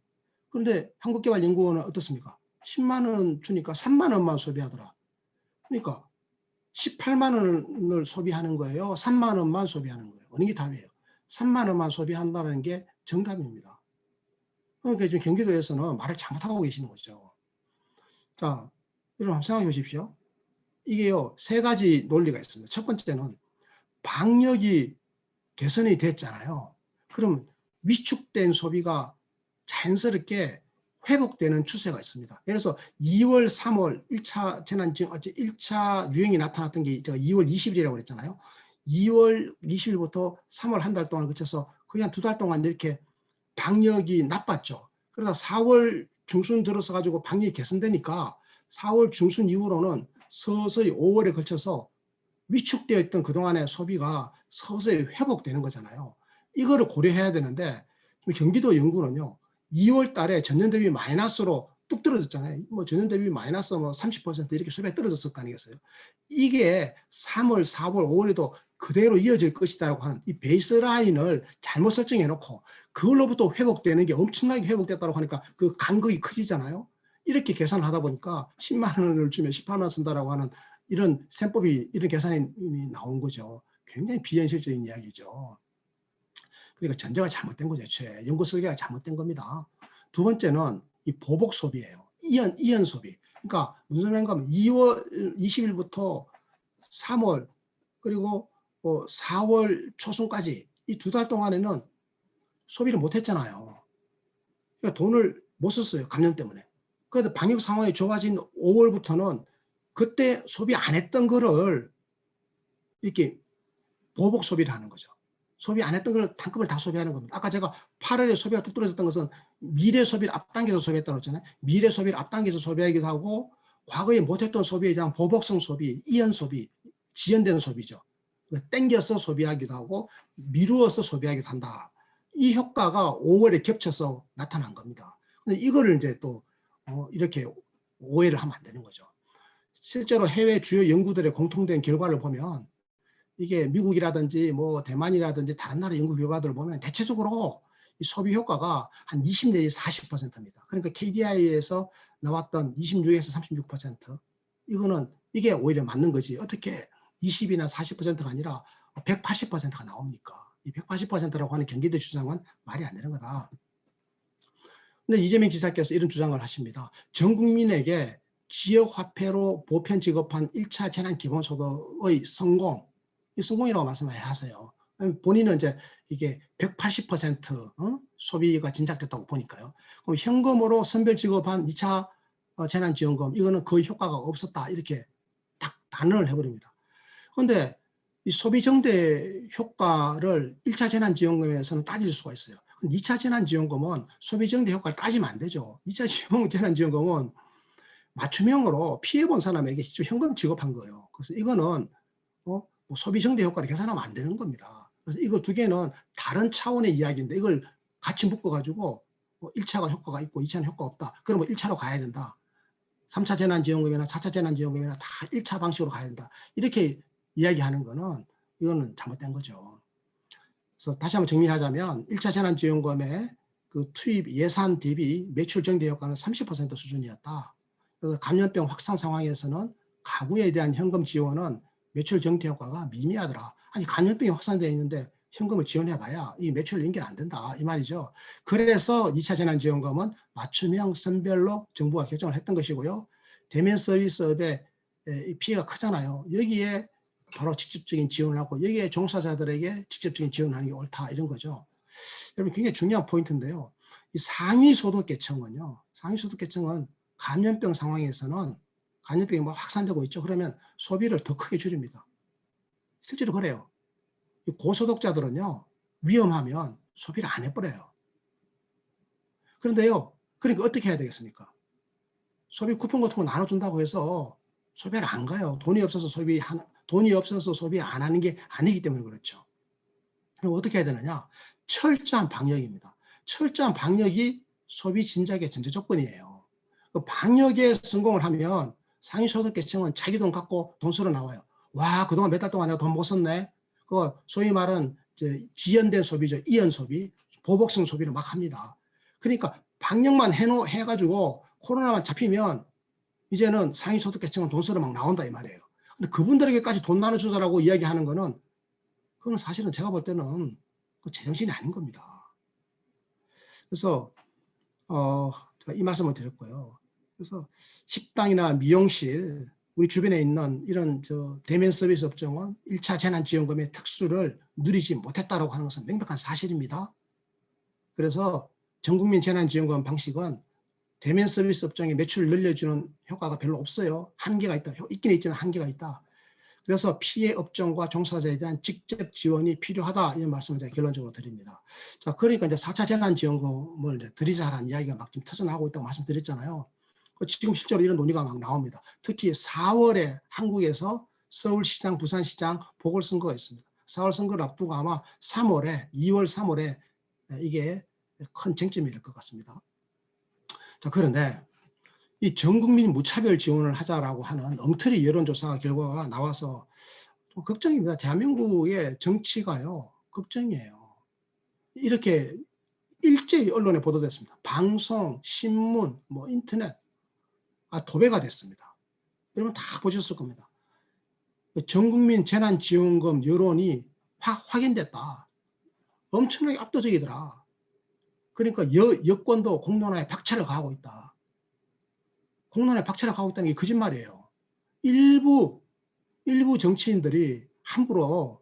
그런데 한국개발연구원은 어떻습니까? 10만 원 주니까 3만 원만 소비하더라. 그러니까 18만 원을 소비하는 거예요. 3만 원만 소비하는 거예요. 어느 게 답이에요? 3만 원만 소비한다는 게 정답입니다. 그러니까 지금 경기도에서는 말을 잘못하고 계시는 거죠. 자, 여러분 한번 생각해 보십시오. 이게요, 세 가지 논리가 있습니다. 첫 번째는 방역이 개선이 됐잖아요. 그럼 위축된 소비가 자연스럽게 회복되는 추세가 있습니다. 예를 들어서 2월, 3월 1차 재난지원, 1차 유행이 나타났던 게 제가 2월 20일이라고 그랬잖아요. 2월 20일부터 3월 한 달 동안 거쳐서 거의 한 2달 동안 이렇게 방역이 나빴죠. 그러다 4월 중순 들어서 가지고 방역이 개선되니까 4월 중순 이후로는 서서히 5월에 걸쳐서 위축되어 있던 그동안의 소비가 서서히 회복되는 거잖아요. 이거를 고려해야 되는데 경기도 연구는요. 2월 달에 전년 대비 마이너스로 뚝 떨어졌잖아요. 뭐 전년 대비 마이너스 뭐 30% 이렇게 소비가 떨어졌을 거 아니겠어요. 이게 3월, 4월, 5월에도 그대로 이어질 것이다라고 하는 이 베이스라인을 잘못 설정해 놓고 그걸로부터 회복되는 게 엄청나게 회복됐다고 하니까 그 간극이 커지잖아요. 이렇게 계산을 하다 보니까 10만 원을 주면 18만 원 쓴다라고 하는 이런 셈법이, 이런 계산이 나온 거죠. 굉장히 비현실적인 이야기죠. 그러니까 전제가 잘못된 거죠. 애초에 연구 설계가 잘못된 겁니다. 두 번째는 이 보복 소비예요. 이연 소비. 그러니까 무슨 말인가 하면 2월 20일부터 3월 그리고 4월 초순까지 이 2달 동안에는 소비를 못 했잖아요. 그러니까 돈을 못 썼어요. 감염 때문에. 그래도 방역 상황이 좋아진 5월부터는 그때 소비 안 했던 거를 이렇게 보복 소비를 하는 거죠. 소비 안 했던 걸 한꺼번에 다 소비하는 겁니다. 아까 제가 8월에 소비가 뚝 떨어졌던 것은 미래 소비를 앞당겨서 소비했다고 했잖아요. 미래 소비를 앞당겨서 소비하기도 하고 과거에 못했던 소비에 대한 보복성 소비, 이연 소비, 지연되는 소비죠. 땡겨서 소비하기도 하고 미루어서 소비하기도 한다. 이 효과가 5월에 겹쳐서 나타난 겁니다. 근데 이거를 이제 또 이렇게 오해를 하면 안 되는 거죠. 실제로 해외 주요 연구들의 공통된 결과를 보면 이게 미국이라든지 뭐 대만이라든지 다른 나라 연구 결과들을 보면 대체적으로 이 소비 효과가 한 20 내지 40%입니다. 그러니까 KDI에서 나왔던 26에서 36% 이거는 이게 오히려 맞는 거지. 어떻게 20이나 40%가 아니라 180%가 나옵니까? 이 180%라고 하는 경기도 주장은 말이 안 되는 거다. 근데 이재명 지사께서 이런 주장을 하십니다. 전 국민에게 지역화폐로 보편 지급한 1차 재난기본소득의 성공, 이 성공이라고 말씀해야 하세요. 본인은 이제 이게 180% 소비가 진작됐다고 보니까요. 그럼 현금으로 선별 지급한 2차 재난지원금, 이거는 거의 효과가 없었다. 이렇게 딱 단언을 해버립니다. 그런데 이 소비 정대 효과를 1차 재난지원금에서는 따질 수가 있어요. 2차 재난지원금은 소비 정대 효과를 따지면 안 되죠. 2차 재난지원금은 맞춤형으로 피해본 사람에게 직접 현금 지급한 거예요. 그래서 이거는 뭐 소비 정대 효과를 계산하면 안 되는 겁니다. 그래서 이거 두 개는 다른 차원의 이야기인데 이걸 같이 묶어가지고 1차가 효과가 있고 2차는 효과가 없다. 그러면 1차로 가야 된다. 3차 재난지원금이나 4차 재난지원금이나 다 1차 방식으로 가야 된다. 이렇게 이야기하는 거는 이거는 잘못된 거죠. 그래서 다시 한번 정리하자면 1차 재난지원금의 그 투입 예산 대비 매출 정대 효과는 30% 수준이었다. 그래서 감염병 확산 상황에서는 가구에 대한 현금 지원은 매출 정대 효과가 미미하더라. 아니 감염병이 확산되어 있는데 현금을 지원해봐야 이 매출 연결 안 된다 이 말이죠. 그래서 2차 재난지원금은 맞춤형 선별로 정부가 결정을 했던 것이고요. 대면 서비스업의 이 피해가 크잖아요. 여기에 바로 직접적인 지원을 하고 여기에 종사자들에게 직접적인 지원을 하는 게 옳다 이런 거죠. 여러분 굉장히 중요한 포인트인데요. 이 상위소득계층은요. 상위소득계층은 감염병 상황에서는 감염병이 뭐 확산되고 있죠. 그러면 소비를 더 크게 줄입니다. 실제로 그래요. 이 고소득자들은요. 위험하면 소비를 안 해버려요. 그런데요. 그러니까 어떻게 해야 되겠습니까? 소비 쿠폰 같은 거 나눠준다고 해서 소비를 안 가요. 돈이 없어서 소비 안 하는 게 아니기 때문에 그렇죠. 그럼 어떻게 해야 되느냐? 철저한 방역입니다. 철저한 방역이 소비 진작의 전제 조건이에요. 그 방역에 성공을 하면 상위소득계층은 자기 돈 갖고 돈 쓰러 나와요. 와, 그동안 몇 달 동안 내가 돈 못 썼네. 그 소위 말하는 지연된 소비죠. 이연 소비, 보복성 소비를 막 합니다. 그러니까 방역만 해가지고 코로나만 잡히면 이제는 상위소득계층은 돈 쓰러 막 나온다 이 말이에요. 근데 그분들에게까지 돈 나눠주자라고 이야기하는 거는 그건 사실은 제가 볼 때는 제정신이 아닌 겁니다. 그래서 제가 이 말씀을 드렸고요. 그래서 식당이나 미용실, 우리 주변에 있는 이런 대면 서비스 업종은 1차 재난지원금의 특수를 누리지 못했다라고 하는 것은 명백한 사실입니다. 그래서 전국민 재난지원금 방식은 대면 서비스 업종의 매출을 늘려주는 효과가 별로 없어요. 한계가 있다. 있긴 있지만 한계가 있다. 그래서 피해 업종과 종사자에 대한 직접 지원이 필요하다 이런 말씀을 제가 결론적으로 드립니다. 자, 그러니까 이제 4차 재난지원금을 이제 드리자라는 이야기가 막 지금 터져나오고 있다고 말씀드렸잖아요. 지금 실제로 이런 논의가 막 나옵니다. 특히 4월에 한국에서 서울시장, 부산시장 보궐선거가 있습니다. 4월 선거를 앞두고 아마 3월에 2월, 3월에 이게 큰 쟁점이 될 것 같습니다. 자, 그런데 이 전국민 무차별 지원을 하자라고 하는 엉터리 여론조사 결과가 나와서 좀 걱정입니다. 대한민국의 정치가요, 걱정이에요. 이렇게 일제히 언론에 보도됐습니다. 방송, 신문, 뭐 인터넷, 도배가 됐습니다. 여러분 다 보셨을 겁니다. 전국민 재난지원금 여론이 확인됐다. 엄청나게 압도적이더라. 그러니까 여권도 공론화에 박차를 가하고 있다. 공론화에 박차를 가하고 있다는 게 거짓말이에요. 일부 정치인들이 함부로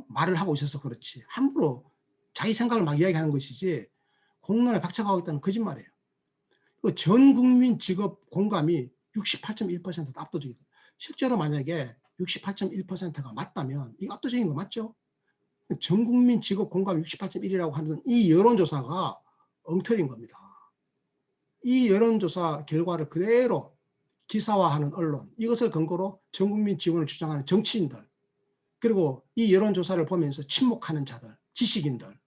말을 하고 있어서 그렇지 함부로 자기 생각을 막 이야기하는 것이지 공론에 박차가고 있다는 거짓말이에요. 전 국민 직업 공감이 68.1% 압도적이다. 실제로 만약에 68.1%가 맞다면 이거 압도적인 거 맞죠? 전 국민 직업 공감 68.1이라고 하는 이 여론조사가 엉터리인 겁니다. 이 여론조사 결과를 그대로 기사화하는 언론, 이것을 근거로 전국민 지원을 주장하는 정치인들, 그리고 이 여론조사를 보면서 침묵하는 자들, 지식인들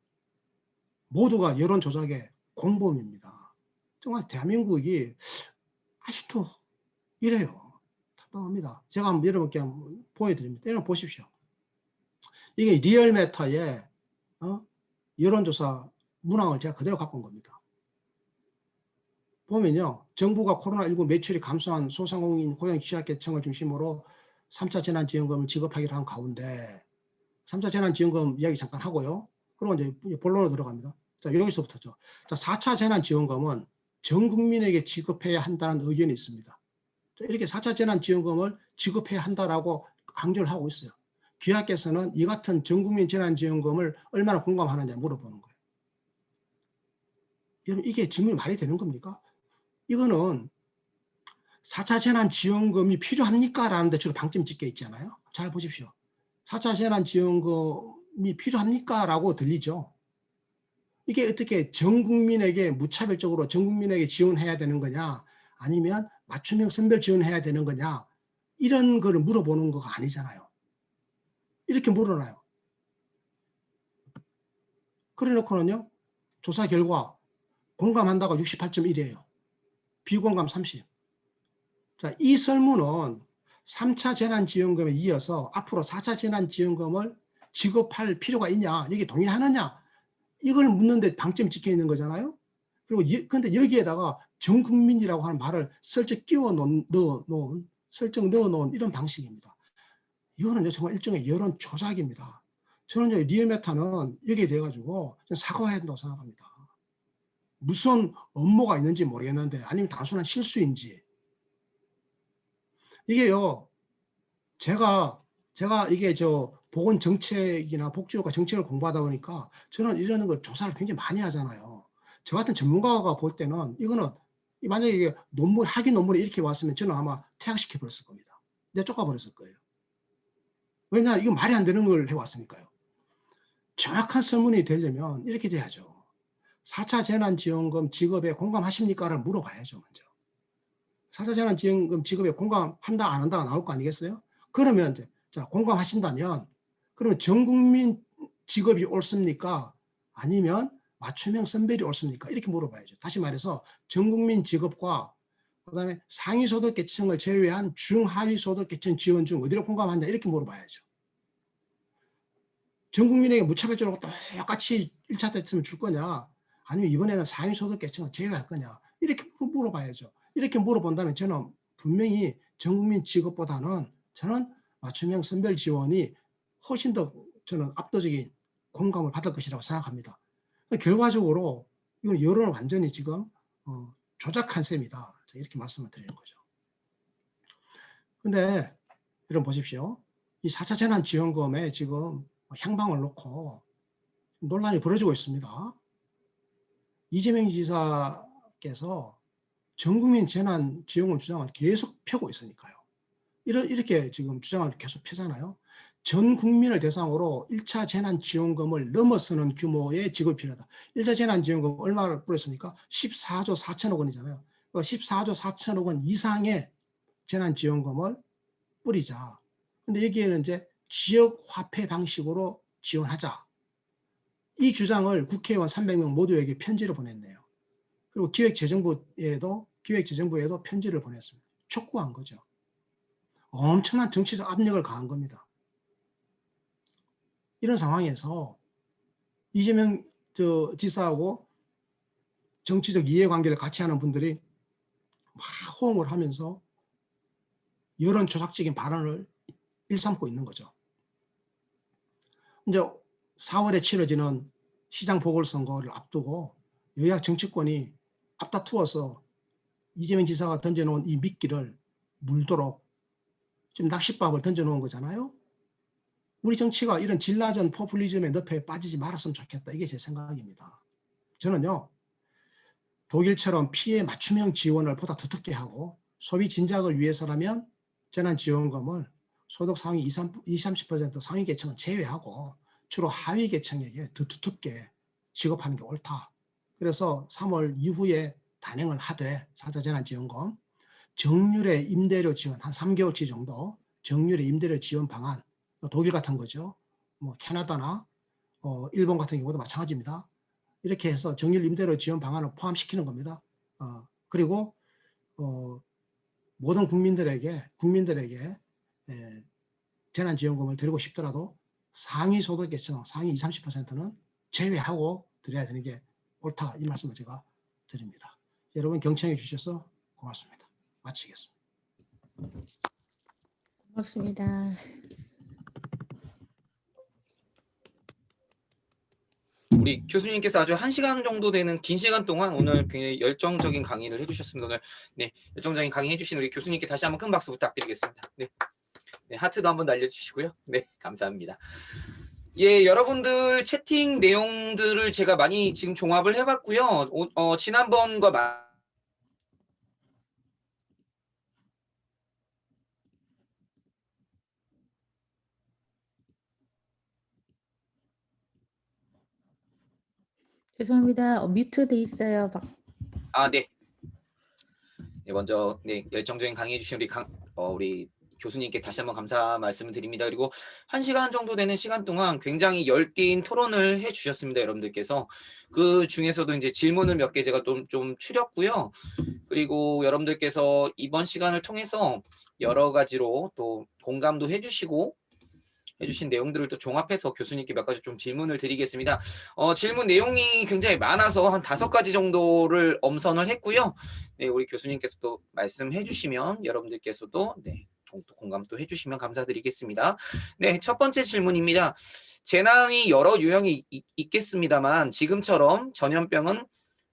모두가 여론조작의 공범입니다. 정말 대한민국이 아직도 이래요. 답답합니다. 제가 한번 여러분께 한번 보여드립니다. 여러분 보십시오. 이게 리얼매터의 여론조사 문항을 제가 그대로 갖고 온 겁니다. 보면요. 정부가 코로나19 매출이 감소한 소상공인 고용 취약계층을 중심으로 3차 재난지원금을 지급하기로 한 가운데 3차 재난지원금 이야기 잠깐 하고요. 그리고 이제 본론으로 들어갑니다. 자, 여기서부터죠. 자, 4차 재난지원금은 전 국민에게 지급해야 한다는 의견이 있습니다. 자, 이렇게 4차 재난지원금을 지급해야 한다라고 강조를 하고 있어요. 귀하께서는 이 같은 전 국민 재난지원금을 얼마나 공감하느냐 물어보는 거예요. 여러분 이게 질문이 말이 되는 겁니까? 이거는 4차 재난지원금이 필요합니까? 라는 데 주로 방점 찍혀 있잖아요. 잘 보십시오. 4차 재난지원금이 필요합니까? 라고 들리죠. 이게 어떻게 전 국민에게 무차별적으로 전 국민에게 지원해야 되는 거냐 아니면 맞춤형 선별 지원해야 되는 거냐 이런 거를 물어보는 거가 아니잖아요. 이렇게 물어놔요. 그래 놓고는요. 조사 결과 공감한다가 68.1이에요. 비공감 30. 자, 이 설문은 3차 재난지원금에 이어서 앞으로 4차 재난지원금을 지급할 필요가 있냐, 여기 동의하느냐, 이걸 묻는데 방점 찍혀 있는 거잖아요. 그리고 근데 여기에다가 전 국민이라고 하는 말을 슬쩍 넣어놓은 이런 방식입니다. 이거는 정말 일종의 여론 조작입니다. 저는 리얼메타는 여기에 대해 가지고 사과해야 된다고 생각합니다. 무슨 업무가 있는지 모르겠는데 아니면 단순한 실수인지 이게요. 제가 이게 보건 정책이나 복지효과 정책을 공부하다 보니까 저는 이런 걸 조사를 굉장히 많이 하잖아요. 저 같은 전문가가 볼 때는 이거는 만약에 이게 학위 논문이 이렇게 왔으면 저는 아마 퇴학시켜 버렸을 겁니다. 내쫓아 버렸을 거예요. 왜냐, 이거 말이 안 되는 걸 해왔으니까요. 정확한 설문이 되려면 이렇게 돼야죠. 4차 재난지원금 지급에 공감하십니까를 물어봐야죠, 먼저. 4차 재난지원금 지급에 공감한다, 안 한다가 나올 거 아니겠어요? 그러면 이제, 자, 공감하신다면, 그러면 전 국민 지급이 옳습니까? 아니면 맞춤형 선별이 옳습니까? 이렇게 물어봐야죠. 다시 말해서 전 국민 지급과 그다음에 상위 소득 계층을 제외한 중하위 소득 계층 지원 중 어디로 공감하냐 이렇게 물어봐야죠. 전 국민에게 무차별적으로 똑같이 1차 때쯤 줄 거냐, 아니면 이번에는 상위 소득 계층을 제외할 거냐 이렇게 물어봐야죠. 이렇게 물어본다면 저는 분명히 전 국민 지급보다는 저는 맞춤형 선별 지원이 훨씬 더 저는 압도적인 공감을 받을 것이라고 생각합니다. 결과적으로 이건 여론을 완전히 지금 조작한 셈이다. 이렇게 말씀을 드리는 거죠. 근데 여러분 보십시오. 이 4차 재난지원금에 지금 향방을 놓고 논란이 벌어지고 있습니다. 이재명 지사께서 전국민 재난지원금 주장을 계속 펴고 있으니까요. 이렇게 지금 주장을 계속 펴잖아요. 전 국민을 대상으로 1차 재난지원금을 넘어서는 규모의 지급이 필요하다. 1차 재난지원금 얼마를 뿌렸습니까? 14조 4천억 원이잖아요. 14조 4천억 원 이상의 재난지원금을 뿌리자. 근데 여기에는 이제 지역화폐 방식으로 지원하자. 이 주장을 국회의원 300명 모두에게 편지를 보냈네요. 그리고 기획재정부에도 편지를 보냈습니다. 촉구한 거죠. 엄청난 정치적 압력을 가한 겁니다. 이런 상황에서 이재명 지사하고 정치적 이해관계를 같이 하는 분들이 막 호응을 하면서 여론 조작적인 발언을 일삼고 있는 거죠. 이제 4월에 치러지는 시장 보궐선거를 앞두고 여야 정치권이 앞다투어서 이재명 지사가 던져놓은 이 미끼를 물도록 지금 낚싯밥을 던져놓은 거잖아요. 우리 정치가 이런 질라전 포퓰리즘의 늪에 빠지지 말았으면 좋겠다. 이게 제 생각입니다. 저는요, 독일처럼 피해 맞춤형 지원을 보다 두텁게 하고 소비 진작을 위해서라면 재난지원금을 소득 상위 20, 30% 상위 계층은 제외하고 주로 하위 계층에게 더 두텁게 지급하는 게 옳다. 그래서 3월 이후에 단행을 하되 4차 재난지원금, 정률의 임대료 지원 한 3개월치 정도 정률의 임대료 지원 방안, 독일 같은 거죠. 뭐 캐나다나 일본 같은 경우도 마찬가지입니다. 이렇게 해서 정률 임대료 지원 방안을 포함시키는 겁니다. 그리고 모든 국민들에게 재난지원금을 드리고 싶더라도 상위 소득계층, 상위 20, 30%는 제외하고 드려야 되는 게 옳다. 이 말씀을 제가 드립니다. 여러분 경청해 주셔서 고맙습니다. 마치겠습니다. 고맙습니다. 우리 교수님께서 아주 1시간 정도 되는 긴 시간 동안 오늘 굉장히 열정적인 강의를 해주셨습니다. 오늘 열정적인 강의 해주신 우리 교수님께 다시 한번 큰 박수 부탁드리겠습니다. 하트도 한번 날려주시고요. 네, 감사합니다. 예, 여러분들 채팅 내용들을 제가 많이 지금 종합을 해봤고요. 지난번과 죄송합니다. 뮤트 돼 있어요. 네. 먼저 열정적인 강의해 주신 우리 교수님께 다시 한번 감사 말씀을 드립니다. 그리고 1시간 정도 되는 시간 동안 굉장히 열띤 토론을 해 주셨습니다. 여러분들께서 그 중에서도 이제 질문을 몇 개 제가 좀 추렸고요. 그리고 여러분들께서 이번 시간을 통해서 여러 가지로 또 공감도 해주신 내용들을 또 종합해서 교수님께 몇 가지 좀 질문을 드리겠습니다. 질문 내용이 굉장히 많아서 한 5가지 정도를 엄선을 했고요. 우리 교수님께서 또 말씀해 주시면 여러분들께서도 공감도 해주시면 감사드리겠습니다. 첫 번째 질문입니다. 재난이 여러 유형이 있겠습니다만 지금처럼 전염병은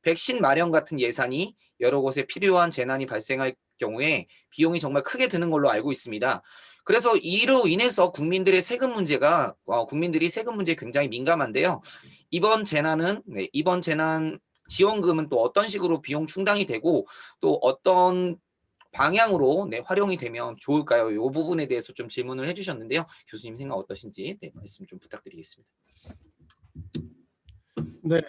백신 마련 같은 예산이 여러 곳에 필요한 재난이 발생할 경우에 비용이 정말 크게 드는 걸로 알고 있습니다. 그래서 이로 인해서 국민들의 세금 문제가 국민들이 세금 문제에 굉장히 민감한데요. 이번 재난 지원금은 또 어떤 식으로 비용 충당이 되고 또 어떤 방향으로 활용이 되면 좋을까요? 이 부분에 대해서 좀 질문을 해주셨는데요. 교수님 생각 어떠신지 말씀 좀 부탁드리겠습니다. 네,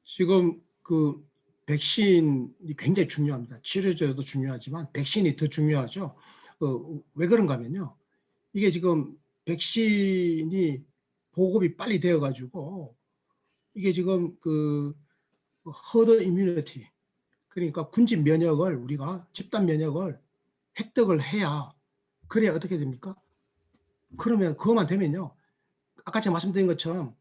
지금 그 백신이 굉장히 중요합니다. 치료제도 중요하지만 백신이 더 중요하죠. 왜 그런가 하면요. 이게 지금 백신이 보급이 빨리 되어가지고 이게 지금 그 허드 이뮤니티, 그러니까 군집 면역을 우리가 집단 면역을 획득을 해야, 그래야 어떻게 됩니까? 그러면 그것만 되면요. 아까 제가 말씀드린 것처럼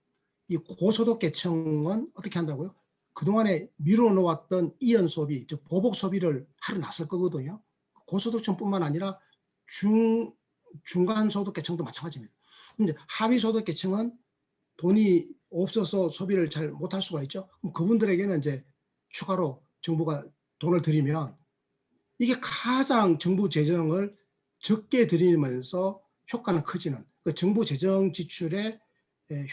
이 고소득계층은 어떻게 한다고요? 그동안에 미뤄놓았던 이연 소비, 즉 보복 소비를 하러 나설 거거든요. 고소득층뿐만 아니라 중간 소득계층도 마찬가지입니다. 근데 하위 소득계층은 돈이 없어서 소비를 잘 못할 수가 있죠. 그럼 그분들에게는 이제 추가로 정부가 돈을 들이면 이게 가장 정부 재정을 적게 들이면서 효과는 커지는, 그 정부 재정 지출의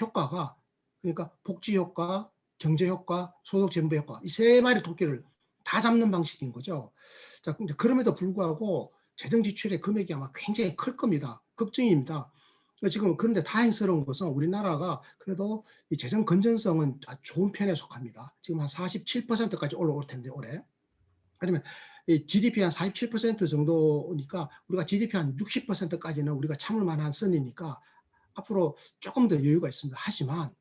효과가, 그러니까 복지 효과, 경제 효과, 소득 전부 효과, 이 세 마리 토끼를 다 잡는 방식인 거죠. 자, 근데 그럼에도 불구하고 재정 지출의 금액이 아마 굉장히 클 겁니다. 걱정입니다. 지금 그런데 다행스러운 것은 우리나라가 그래도 이 재정 건전성은 좋은 편에 속합니다. 지금 한 47%까지 올라올 텐데 올해. 그러면 이 GDP 한 47% 정도니까 우리가 GDP 한 60%까지는 우리가 참을 만한 선이니까 앞으로 조금 더 여유가 있습니다. 하지만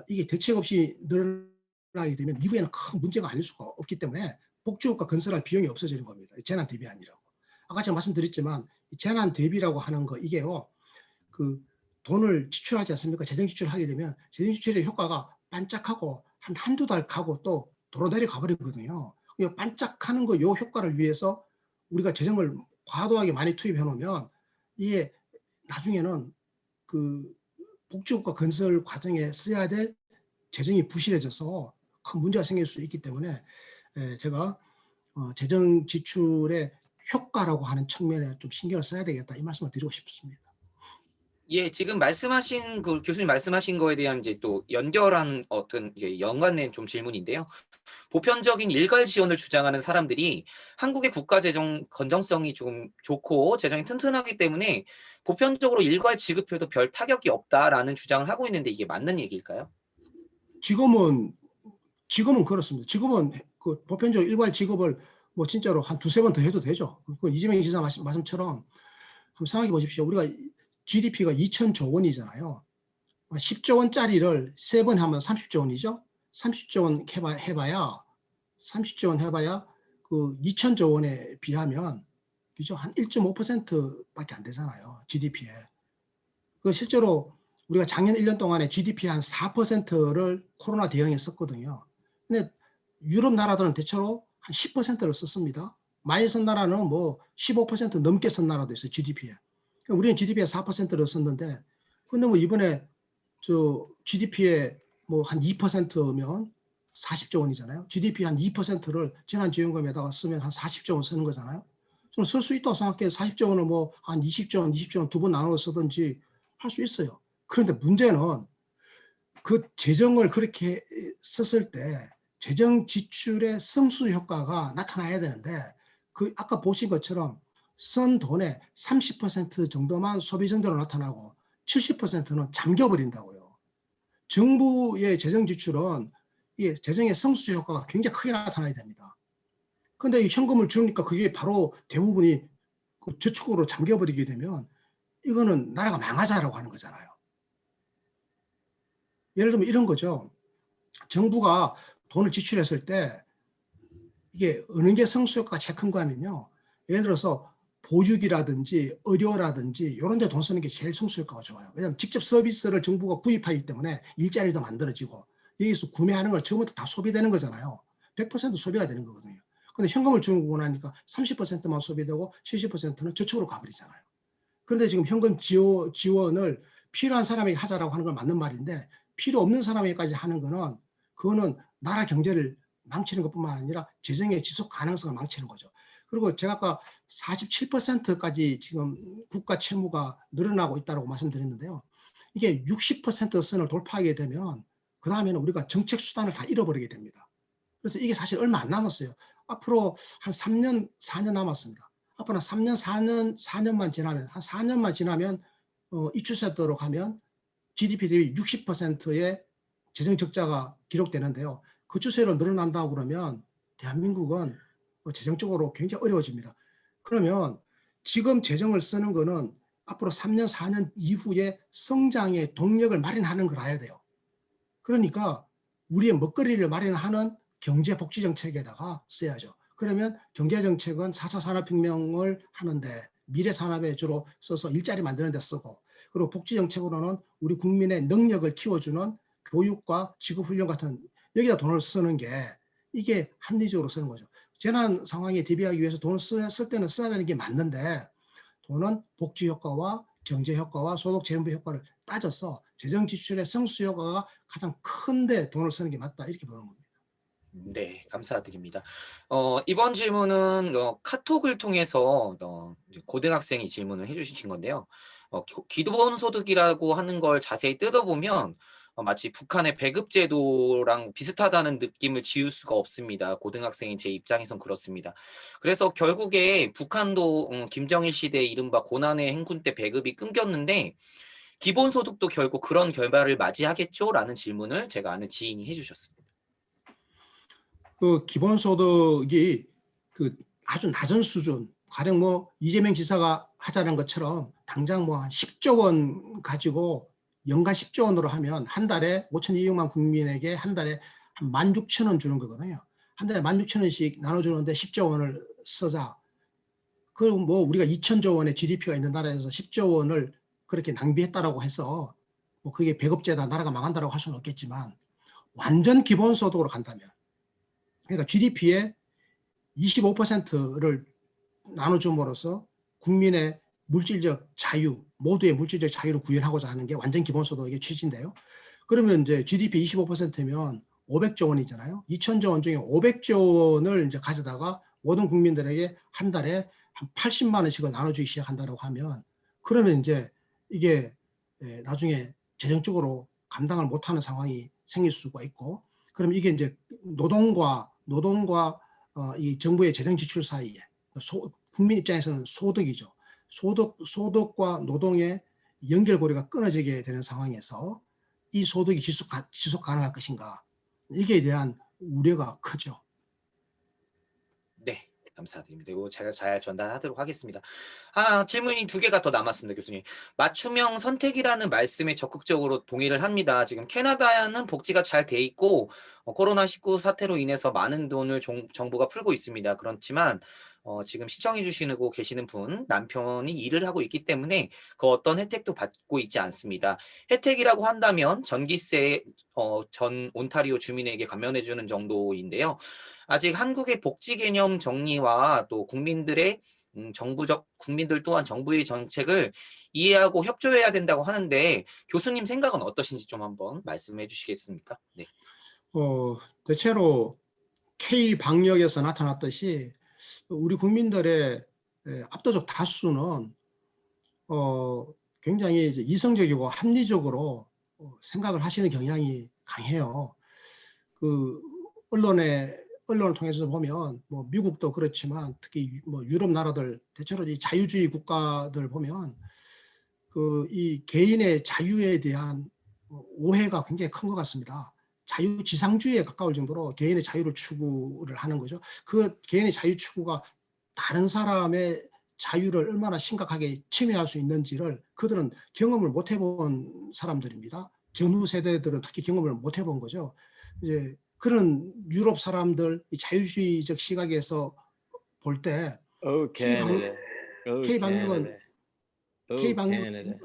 이게 대책 없이 늘어나게 되면 이후에는 큰 문제가 아닐 수가 없기 때문에 복지국가 건설할 비용이 없어지는 겁니다. 재난 대비안이라고. 아까 제가 말씀드렸지만 재난 대비라고 하는 거, 이게요. 그 돈을 지출하지 않습니까? 재정 지출을 하게 되면 재정 지출의 효과가 반짝하고 한두 달 가고 또 도로 내려가 버리거든요. 반짝하는 거, 요 효과를 위해서 우리가 재정을 과도하게 많이 투입해 놓으면 이게 나중에는 그 복지국가 건설 과정에 써야 될 재정이 부실해져서 큰 문제가 생길 수 있기 때문에 제가 재정 지출의 효과라고 하는 측면에 좀 신경을 써야 되겠다, 이 말씀을 드리고 싶습니다. 예, 지금 말씀하신 그 교수님 말씀하신 거에 대한 이제 또 연결한 어떤 연관된 좀 질문인데요. 보편적인 일괄 지원을 주장하는 사람들이 한국의 국가 재정 건전성이 조금 좋고 재정이 튼튼하기 때문에 보편적으로 일괄 지급해도 별 타격이 없다라는 주장을 하고 있는데 이게 맞는 얘기일까요? 지금은 그렇습니다. 지금은 그 보편적 일괄 지급을 뭐 진짜로 한 두세 번 더 해도 되죠. 그 이재명 지사 말씀처럼 한번 생각해 보십시오. 우리가 GDP가 2,000조 원이잖아요. 10조 원짜리를 세 번 하면 30조 원이죠. 30조 원 해봐야 30조 원 해봐야 그 2,000조 원에 비하면 그죠? 한 1.5%밖에 안 되잖아요. GDP에. 그 실제로 우리가 작년 1년 동안에 GDP 한 4%를 코로나 대응했었거든요. 근데 유럽 나라들은 대체로 한 10%를 썼습니다. 많이 쓴 나라는 뭐 15% 넘게 쓴 나라도 있어요. GDP에. 우리는 GDP에 4%를 썼는데, 근데 뭐 이번에 저 GDP에 뭐 한 2%면 40조 원이잖아요. GDP 한 2%를 재난지원금에다가 쓰면 한 40조 원 쓰는 거잖아요. 좀 쓸 수 있다고 생각해요. 40조 원을 뭐 한 20조 원 두 번 나눠 쓰든지 할 수 있어요. 그런데 문제는 그 재정을 그렇게 썼을 때 재정 지출의 성수 효과가 나타나야 되는데, 그 아까 보신 것처럼 쓴 돈의 30% 정도만 소비 정도로 나타나고 70%는 잠겨버린다고요. 정부의 재정 지출은 이 재정의 성수 효과가 굉장히 크게 나타나야 됩니다. 그런데 현금을 주니까 그게 바로 대부분이 그 저축으로 잠겨버리게 되면 이거는 나라가 망하자라고 하는 거잖아요. 예를 들면 이런 거죠. 정부가 돈을 지출했을 때 이게 어느 게 성수 효과가 제일 큰가 하면요. 예를 들어서 보육이라든지 의료라든지 이런 데 돈 쓰는 게 제일 성수 효과가 좋아요. 왜냐하면 직접 서비스를 정부가 구입하기 때문에 일자리도 만들어지고 여기서 구매하는 걸 처음부터 다 소비되는 거잖아요. 100% 소비가 되는 거거든요. 근데 현금을 주고 나니까 30%만 소비되고 70%는 저축으로 가버리잖아요. 그런데 지금 현금 지원을 필요한 사람에게 하자라고 하는 건 맞는 말인데, 필요 없는 사람에게까지 하는 거는 그거는 나라 경제를 망치는 것뿐만 아니라 재정의 지속 가능성을 망치는 거죠. 그리고 제가 아까 47%까지 지금 국가 채무가 늘어나고 있다고 말씀드렸는데요. 이게 60% 선을 돌파하게 되면 그 다음에는 우리가 정책 수단을 다 잃어버리게 됩니다. 그래서 이게 사실 얼마 안 남았어요. 앞으로 한 3년, 4년 남았습니다. 앞으로 한 3년, 4년만 지나면, 한 4년만 지나면 이 추세대로 가면 GDP 대비 60%의 재정 적자가 기록되는데요. 그 추세로 늘어난다고 그러면 대한민국은 재정적으로 굉장히 어려워집니다. 그러면 지금 재정을 쓰는 거는 앞으로 3년, 4년 이후에 성장의 동력을 마련하는 걸 알아야 돼요. 그러니까 우리의 먹거리를 마련하는 경제복지정책에다가 써야죠. 그러면 경제정책은 4차 산업혁명을 하는데 미래산업에 주로 써서 일자리 만드는 데 쓰고, 그리고 복지정책으로는 우리 국민의 능력을 키워주는 교육과 직업훈련 같은 여기다 돈을 쓰는 게 이게 합리적으로 쓰는 거죠. 재난 상황에 대비하기 위해서 돈을 쓸 때는 써야 되는 게 맞는데 돈은 복지 효과와 경제 효과와 소득 재정비 효과를 따져서 재정 지출의 성수 효과가 가장 큰데 돈을 쓰는 게 맞다 이렇게 보는 겁니다. 네, 감사드립니다. 이번 질문은 카톡을 통해서 고등학생이 질문을 해주신 건데요. 기본소득이라고 하는 걸 자세히 뜯어보면 마치 북한의 배급제도랑 비슷하다는 느낌을 지울 수가 없습니다. 고등학생인 제 입장에선 그렇습니다. 그래서 결국에 북한도 김정일 시대 이른바 고난의 행군 때 배급이 끊겼는데 기본소득도 결국 그런 결과를 맞이하겠죠라는 질문을 제가 아는 지인이 해주셨습니다. 그 기본소득이 그 아주 낮은 수준, 가령 뭐 이재명 지사가 하자는 것처럼 당장 뭐 한 10조 원 가지고 연간 10조 원으로 하면 한 달에 5,200만 국민에게 한 달에 한 16,000원 주는 거거든요. 한 달에 16,000원씩 나눠주는데 10조 원을 쓰자. 그럼 뭐 우리가 2,000조 원의 GDP가 있는 나라에서 10조 원을 그렇게 낭비했다라고 해서 뭐 그게 배급제다 나라가 망한다라고 할 수는 없겠지만 완전 기본소득으로 간다면, 그러니까 GDP의 25%를 나눠줌으로써 국민의 물질적 자유, 모두의 물질적 자유를 구현하고자 하는 게 완전 기본소득의 취지인데요. 그러면 이제 GDP 25%면 500조 원이잖아요. 2,000조 원 중에 500조 원을 이제 가져다가 모든 국민들에게 한 달에 한 80만 원씩을 나눠주기 시작한다고 하면, 그러면 이제 이게 나중에 재정적으로 감당을 못하는 상황이 생길 수가 있고, 그럼 이게 이제 노동과 이 정부의 재정 지출 사이에 국민 입장에서는 소득이죠. 소득과 노동의 연결고리가 끊어지게 되는 상황에서 이 소득이 지속 가능할 것인가, 이게 대한 우려가 크죠. 네, 감사드립니다. 이거 제가 잘 전달하도록 하겠습니다. 질문이 2개가 더 남았습니다, 교수님. 맞춤형 선택이라는 말씀에 적극적으로 동의를 합니다. 지금 캐나다는 복지가 잘 돼 있고 코로나19 사태로 인해서 많은 돈을 정부가 풀고 있습니다. 그렇지만 지금 시청해 주시고 계시는 분, 남편이 일을 하고 있기 때문에 그 어떤 혜택도 받고 있지 않습니다. 혜택이라고 한다면 전기세 전 온타리오 주민에게 감면해 주는 정도인데요. 아직 한국의 복지 개념 정리와 또 국민들 또한 정부의 정책을 이해하고 협조해야 된다고 하는데 교수님 생각은 어떠신지 좀 한번 말씀해 주시겠습니까? 네. 대체로 K 방역에서 나타났듯이 우리 국민들의 압도적 다수는 굉장히 이제 이성적이고 합리적으로 생각을 하시는 경향이 강해요. 그 언론을 통해서 보면 뭐 미국도 그렇지만 특히 뭐 유럽 나라들 대체로 이 자유주의 국가들 보면 그 이 개인의 자유에 대한 오해가 굉장히 큰 것 같습니다. 자유지상주의에 가까울 정도로 개인의 자유를 추구를 하는 거죠. 그 개인의 자유 추구가 다른 사람의 자유를 얼마나 심각하게 침해할 수 있는지를 그들은 경험을 못 해본 사람들입니다. 전후 세대들은 특히 경험을 못 해본 거죠. 이제 그런 유럽 사람들 이 자유주의적 시각에서 볼 때 Oh, Canada. Oh, K방역은 Canada. Oh, Canada.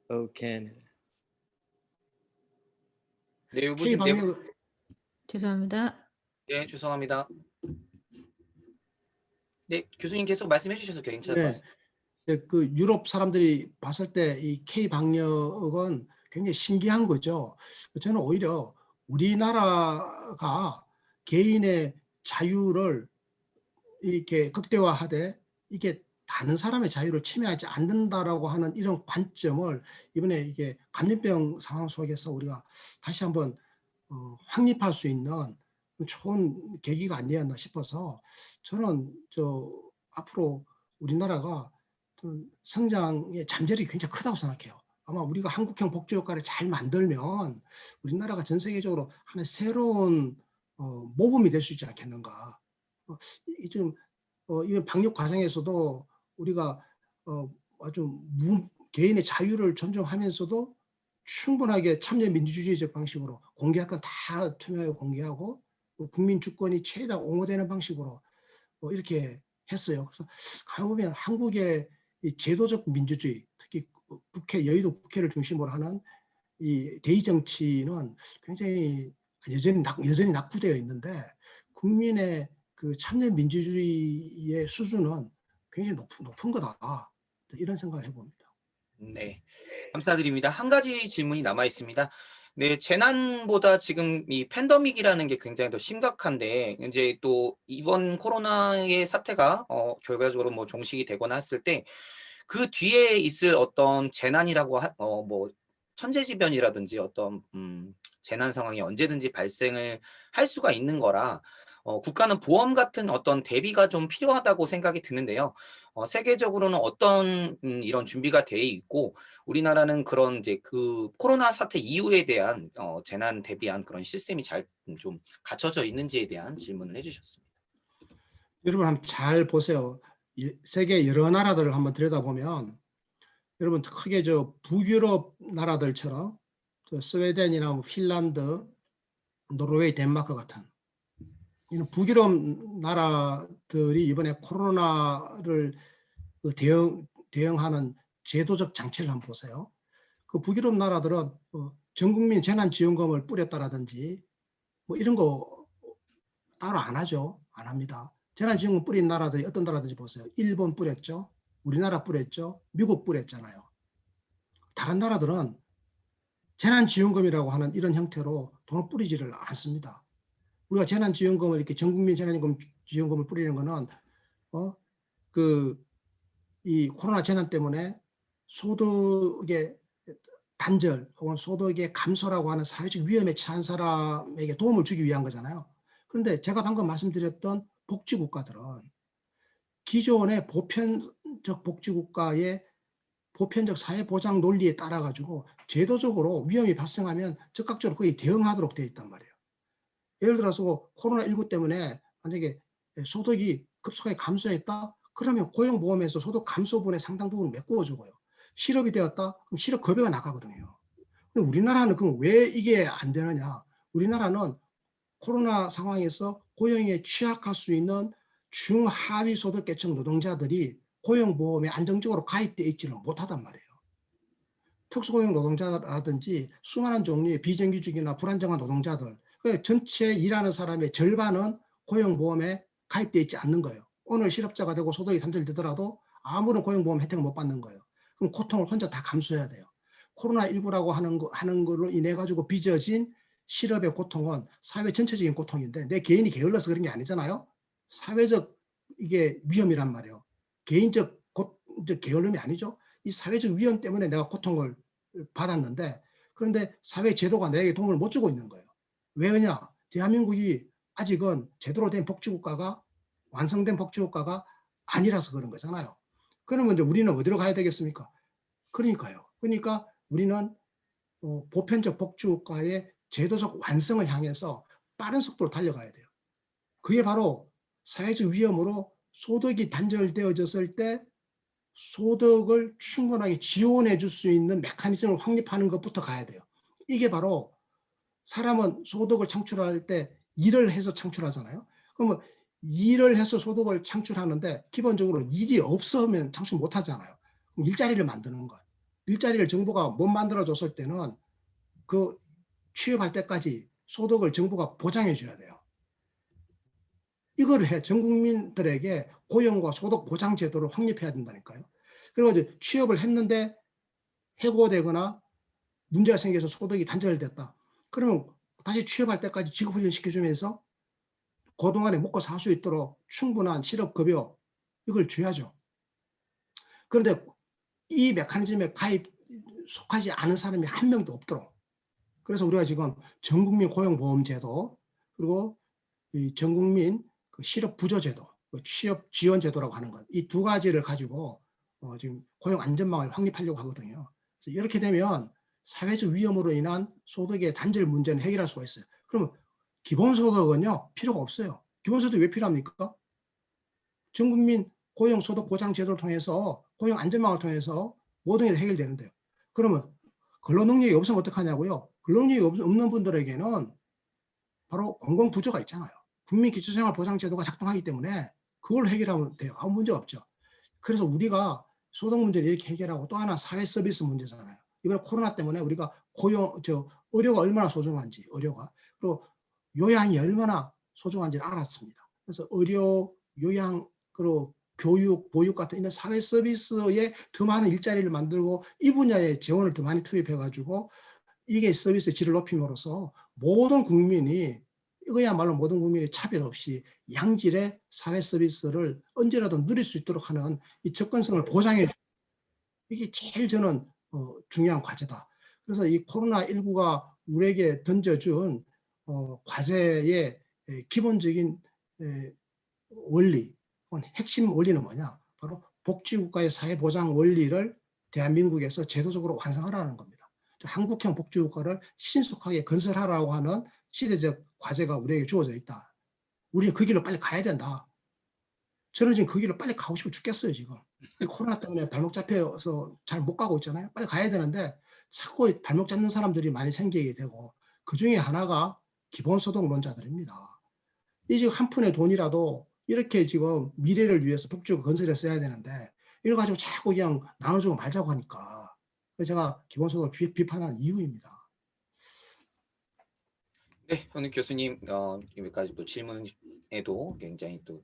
Oh, Canada. 네, 이분 좀 K방역 죄송합니다. 네, 죄송합니다. 네, 교수님 계속 말씀해 주셔서 괜찮을 것 네. 같습니다. 그 유럽 사람들이 봤을 때 이 K 방역은 굉장히 신기한 거죠. 저는 오히려 우리나라가 개인의 자유를 이렇게 극대화하되 이게 다른 사람의 자유를 침해하지 않는다라고 하는 이런 관점을 이번에 이게 감염병 상황 속에서 우리가 다시 한번 확립할 수 있는 좋은 계기가 아니었나 싶어서 저는 앞으로 우리나라가 좀 성장의 잠재력이 굉장히 크다고 생각해요. 아마 우리가 한국형 복지국가를 잘 만들면 우리나라가 전 세계적으로 하나의 새로운 모범이 될 수 있지 않겠는가. 좀 이번 방역 과정에서도 우리가 아주 개인의 자유를 존중하면서도 충분하게 참여 민주주의적 방식으로 공개할 건 다 투명하게 공개하고 국민 주권이 최대한 옹호되는 방식으로 이렇게 했어요. 그래서 가보면 한국의 이 제도적 민주주의, 특히 국회 여의도 국회를 중심으로 하는 이 대의 정치는 굉장히 여전히 낙후되어 있는데 국민의 그 참여 민주주의의 수준은 굉장히 높은 거다. 이런 생각을 해봅니다. 네, 감사드립니다. 한 가지 질문이 남아 있습니다. 네, 재난보다 지금 이 팬데믹이라는 게 굉장히 더 심각한데 이제 또 이번 코로나의 사태가 결과적으로 뭐 종식이 되거나 했을 때 그 뒤에 있을 어떤 재난이라고 뭐 천재지변이라든지 어떤 재난 상황이 언제든지 발생을 할 수가 있는 거라 국가는 보험 같은 어떤 대비가 좀 필요하다고 생각이 드는데요. 세계적으로는 어떤 이런 준비가 돼 있고 우리나라는 그런 이제 그 코로나 사태 이후에 대한 재난 대비한 그런 시스템이 잘 좀 갖춰져 있는지에 대한 질문을 해주셨습니다. 여러분 한번 잘 보세요. 세계 여러 나라들을 한번 들여다보면 여러분 크게 북유럽 나라들처럼 스웨덴이나 뭐 핀란드, 노르웨이, 덴마크 같은 이런 북유럽 나라들이 이번에 코로나를 대응하는 제도적 장치를 한번 보세요. 그 북유럽 나라들은 전국민 재난지원금을 뿌렸다라든지 뭐 이런 거 따로 안 하죠. 안 합니다. 재난지원금 뿌린 나라들이 어떤 나라든지 보세요. 일본 뿌렸죠. 우리나라 뿌렸죠. 미국 뿌렸잖아요. 다른 나라들은 재난지원금이라고 하는 이런 형태로 돈을 뿌리지를 않습니다. 우리가 재난지원금을 이렇게 전국민 재난지원금을 뿌리는 거는 이 코로나 재난 때문에 소득의 단절 혹은 소득의 감소라고 하는 사회적 위험에 처한 사람에게 도움을 주기 위한 거잖아요. 그런데 제가 방금 말씀드렸던 복지국가들은 기존의 보편적 복지국가의 보편적 사회보장 논리에 따라 가지고 제도적으로 위험이 발생하면 즉각적으로 거의 대응하도록 되어 있단 말이에요. 예를 들어서 코로나19 때문에 만약에 소득이 급속하게 감소했다? 그러면 고용보험에서 소득 감소분의 상당 부분을 메꾸어주고요. 실업이 되었다? 그럼 실업 급여가 나가거든요. 근데 우리나라는 그럼 왜 이게 안 되느냐? 우리나라는 코로나 상황에서 고용에 취약할 수 있는 중하위 소득계층 노동자들이 고용보험에 안정적으로 가입되어 있지를 못하단 말이에요. 특수고용 노동자라든지 수많은 종류의 비정규직이나 불안정한 노동자들, 전체 일하는 사람의 절반은 고용보험에 가입되어 있지 않는 거예요. 오늘 실업자가 되고 소득이 단절되더라도 아무런 고용보험 혜택을 못 받는 거예요. 그럼 고통을 혼자 다 감수해야 돼요. 코로나19라고 하는 걸로 인해 가지고 빚어진 실업의 고통은 사회 전체적인 고통인데 내 개인이 게을러서 그런 게 아니잖아요. 사회적 이게 위험이란 말이에요. 개인적 게을름이 아니죠. 이 사회적 위험 때문에 내가 고통을 받았는데 그런데 사회 제도가 내게 도움을 못 주고 있는 거예요. 왜냐? 대한민국이 아직은 제대로 된 복지국가가 완성된 복지국가가 아니라서 그런 거잖아요. 그러면 이제 우리는 어디로 가야 되겠습니까? 그러니까요. 그러니까 우리는 보편적 복지국가의 제도적 완성을 향해서 빠른 속도로 달려가야 돼요. 그게 바로 사회적 위험으로 소득이 단절되어졌을 때 소득을 충분하게 지원해 줄 수 있는 메커니즘을 확립하는 것부터 가야 돼요. 이게 바로 사람은 소득을 창출할 때 일을 해서 창출하잖아요. 그러면 일을 해서 소득을 창출하는데 기본적으로 일이 없으면 창출 못 하잖아요. 그럼 일자리를 만드는 것. 일자리를 정부가 못 만들어줬을 때는 그 취업할 때까지 소득을 정부가 보장해 줘야 돼요. 이걸 전 국민들에게 고용과 소득 보장 제도를 확립해야 된다니까요. 그리고 이제 취업을 했는데 해고되거나 문제가 생겨서 소득이 단절됐다. 그러면 다시 취업할 때까지 직업훈련 시켜주면서 그동안에 먹고 살 수 있도록 충분한 실업급여 이걸 줘야죠. 그런데 이 메커니즘에 속하지 않은 사람이 한 명도 없도록. 그래서 우리가 지금 전국민 고용보험제도 그리고 이 전국민 그 실업부조제도, 그 취업지원제도라고 하는 것, 이 두 가지를 가지고 지금 고용안전망을 확립하려고 하거든요. 그래서 이렇게 되면 사회적 위험으로 인한 소득의 단절 문제는 해결할 수가 있어요. 그러면 기본소득은요 필요가 없어요. 기본소득이 왜 필요합니까? 전국민 고용소득보장제도를 통해서 고용안전망을 통해서 모든 게 해결되는데요. 그러면 근로능력이 없으면 어떡하냐고요? 근로능력이 없는 분들에게는 바로 공공부조가 있잖아요. 국민기초생활보장제도가 작동하기 때문에 그걸 해결하면 돼요. 아무 문제 없죠. 그래서 우리가 소득 문제를 이렇게 해결하고 또 하나 사회 서비스 문제잖아요. 이번에 코로나 때문에 우리가 의료가 얼마나 소중한지, 의료가. 그리고 요양이 얼마나 소중한지를 알았습니다. 그래서 의료, 요양, 그리고 교육, 보육 같은 이런 사회 서비스에 더 많은 일자리를 만들고 이 분야에 재원을 더 많이 투입해가지고 이게 서비스의 질을 높임으로써 모든 국민이 이거야말로 모든 국민이 차별 없이 양질의 사회 서비스를 언제라도 누릴 수 있도록 하는 이 접근성을 보장해 주는 이게 제일 저는 중요한 과제다. 그래서 이 코로나19가 우리에게 던져준 과제의 기본적인 원리, 핵심 원리는 뭐냐? 바로 복지국가의 사회보장 원리를 대한민국에서 제도적으로 완성하라는 겁니다. 한국형 복지국가를 신속하게 건설하라고 하는 시대적 과제가 우리에게 주어져 있다. 우리는 그 길로 빨리 가야 된다. 저는 지금 그 길로 빨리 가고 싶어 죽겠어요, 지금. 이 코로나 때문에 발목 잡혀서 잘 못 가고 있잖아요. 빨리 가야 되는데 자꾸 발목 잡는 사람들이 많이 생기게 되고 그 중에 하나가 기본소득론자들입니다. 이 지금 한 푼의 돈이라도 이렇게 지금 미래를 위해서 복지국 건설에 써야 되는데 이걸 가지고 자꾸 그냥 나눠주고 말자고 하니까 제가 기본소득을 비판하는 이유입니다. 네, 오늘 교수님 여기까지 또 질문에도 굉장히 또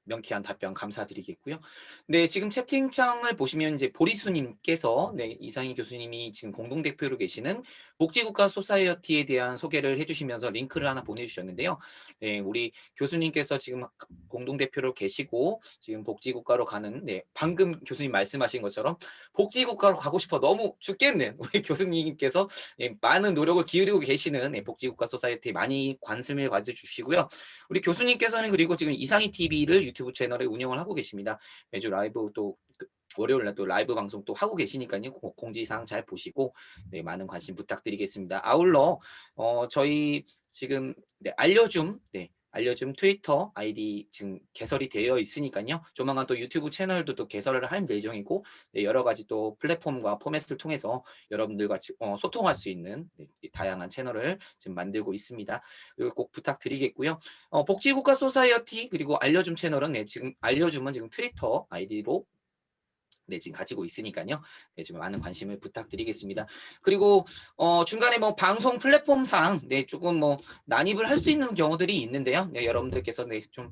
명쾌한 답변 감사드리겠고요. 네, 지금 채팅창을 보시면 이제 보리수님께서 이상희 교수님이 지금 공동대표로 계시는 복지국가 소사이어티에 대한 소개를 해주시면서 링크를 하나 보내주셨는데요. 네, 우리 교수님께서 지금 공동대표로 계시고 지금 복지국가로 가는 방금 교수님 말씀하신 것처럼 복지국가로 가고 싶어 너무 죽겠는 우리 교수님께서 많은 노력을 기울이고 계시는 복지국가 소사이어티에 많이 관심을 가져주시고요. 우리 교수님께서는 그리고 지금 이상희 TV를 유튜브 채널에 운영을 하고 계십니다. 매주 라이브 또 월요일날 또 라이브 방송 또 하고 계시니까요. 공지사항 잘 보시고 많은 관심 부탁드리겠습니다. 아울러 저희 지금 알려줌 트위터 아이디 지금 개설이 되어 있으니까요. 조만간 또 유튜브 채널도 또 개설을 할 예정이고 여러 가지 또 플랫폼과 포맷을 통해서 여러분들과 소통할 수 있는 다양한 채널을 지금 만들고 있습니다. 꼭 부탁드리겠고요. 복지국가 소사이어티 그리고 알려줌 채널은 지금 알려줌은 지금 트위터 아이디로 지금 가지고 있으니까요. 좀 많은 관심을 부탁드리겠습니다. 그리고 중간에 뭐 방송 플랫폼상 조금 뭐 난입을 할 수 있는 경우들이 있는데요. 여러분들께서 좀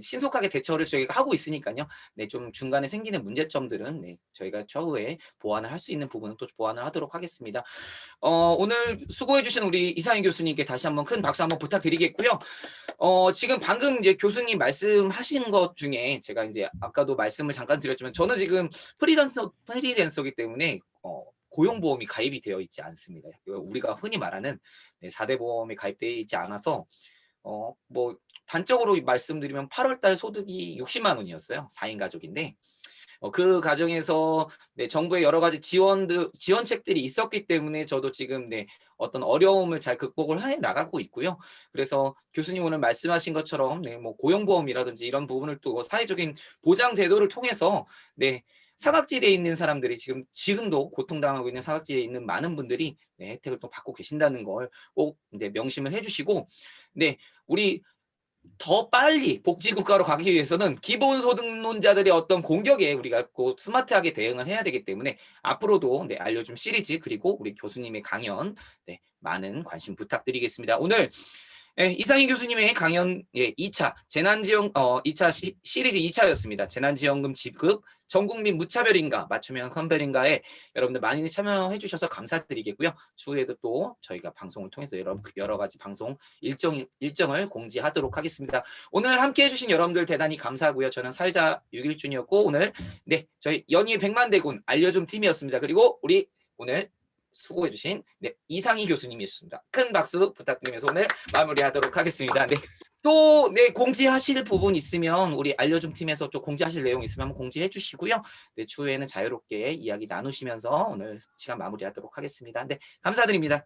신속하게 대처를 저희가 하고 있으니까요. 좀 중간에 생기는 문제점들은 저희가 추후에 보완을 할 수 있는 부분은 또 보완을 하도록 하겠습니다. 오늘 수고해주신 우리 이상희 교수님께 다시 한번 큰 박수 한번 부탁드리겠고요. 지금 방금 이제 교수님 말씀하신 것 중에 제가 이제 아까도 말씀을 잠깐 드렸지만 저는 지금 프리랜서이기 때문에 고용보험이 가입이 되어 있지 않습니다. 우리가 흔히 말하는 4대 보험에 가입되어 있지 않아서 뭐 단적으로 말씀드리면 8월달 소득이 60만 원이었어요. 4인 가족인데 그 과정에서 정부의 여러 가지 지원책들이 있었기 때문에 저도 지금 어떤 어려움을 잘 극복을 해 나가고 있고요. 그래서 교수님 오늘 말씀하신 것처럼 뭐 고용보험이라든지 이런 부분을 또 사회적인 보장 제도를 통해서 사각지대에 있는 사람들이 지금도 고통당하고 있는 사각지대에 있는 많은 분들이 혜택을 또 받고 계신다는 걸 꼭 명심을 해주시고 우리 더 빨리 복지국가로 가기 위해서는 기본소득론자들의 어떤 공격에 우리가 꼭 스마트하게 대응을 해야 되기 때문에 앞으로도 알려줌 시리즈 그리고 우리 교수님의 강연 많은 관심 부탁드리겠습니다. 오늘 예, 이상희 교수님의 강연 2차 재난지원 2차 시리즈 2차였습니다. 재난지원금 지급 전국민 무차별인가 맞춤형 선별인가에 여러분들 많이 참여해 주셔서 감사드리겠고요. 추후에도 또 저희가 방송을 통해서 여러 가지 방송 일정을 공지하도록 하겠습니다. 오늘 함께 해주신 여러분들 대단히 감사하고요. 저는 사회자 6일준이었고 오늘 저희 연희 백만대군 알려줌 팀이었습니다. 그리고 우리 오늘 수고해주신 이상희 교수님이셨습니다. 큰 박수 부탁드리면서 오늘 마무리하도록 하겠습니다. 또 공지하실 부분 있으면 우리 알려줌 팀에서 또 공지하실 내용 있으면 한번 공지해 주시고요. 추후에는 자유롭게 이야기 나누시면서 오늘 시간 마무리하도록 하겠습니다. 감사드립니다.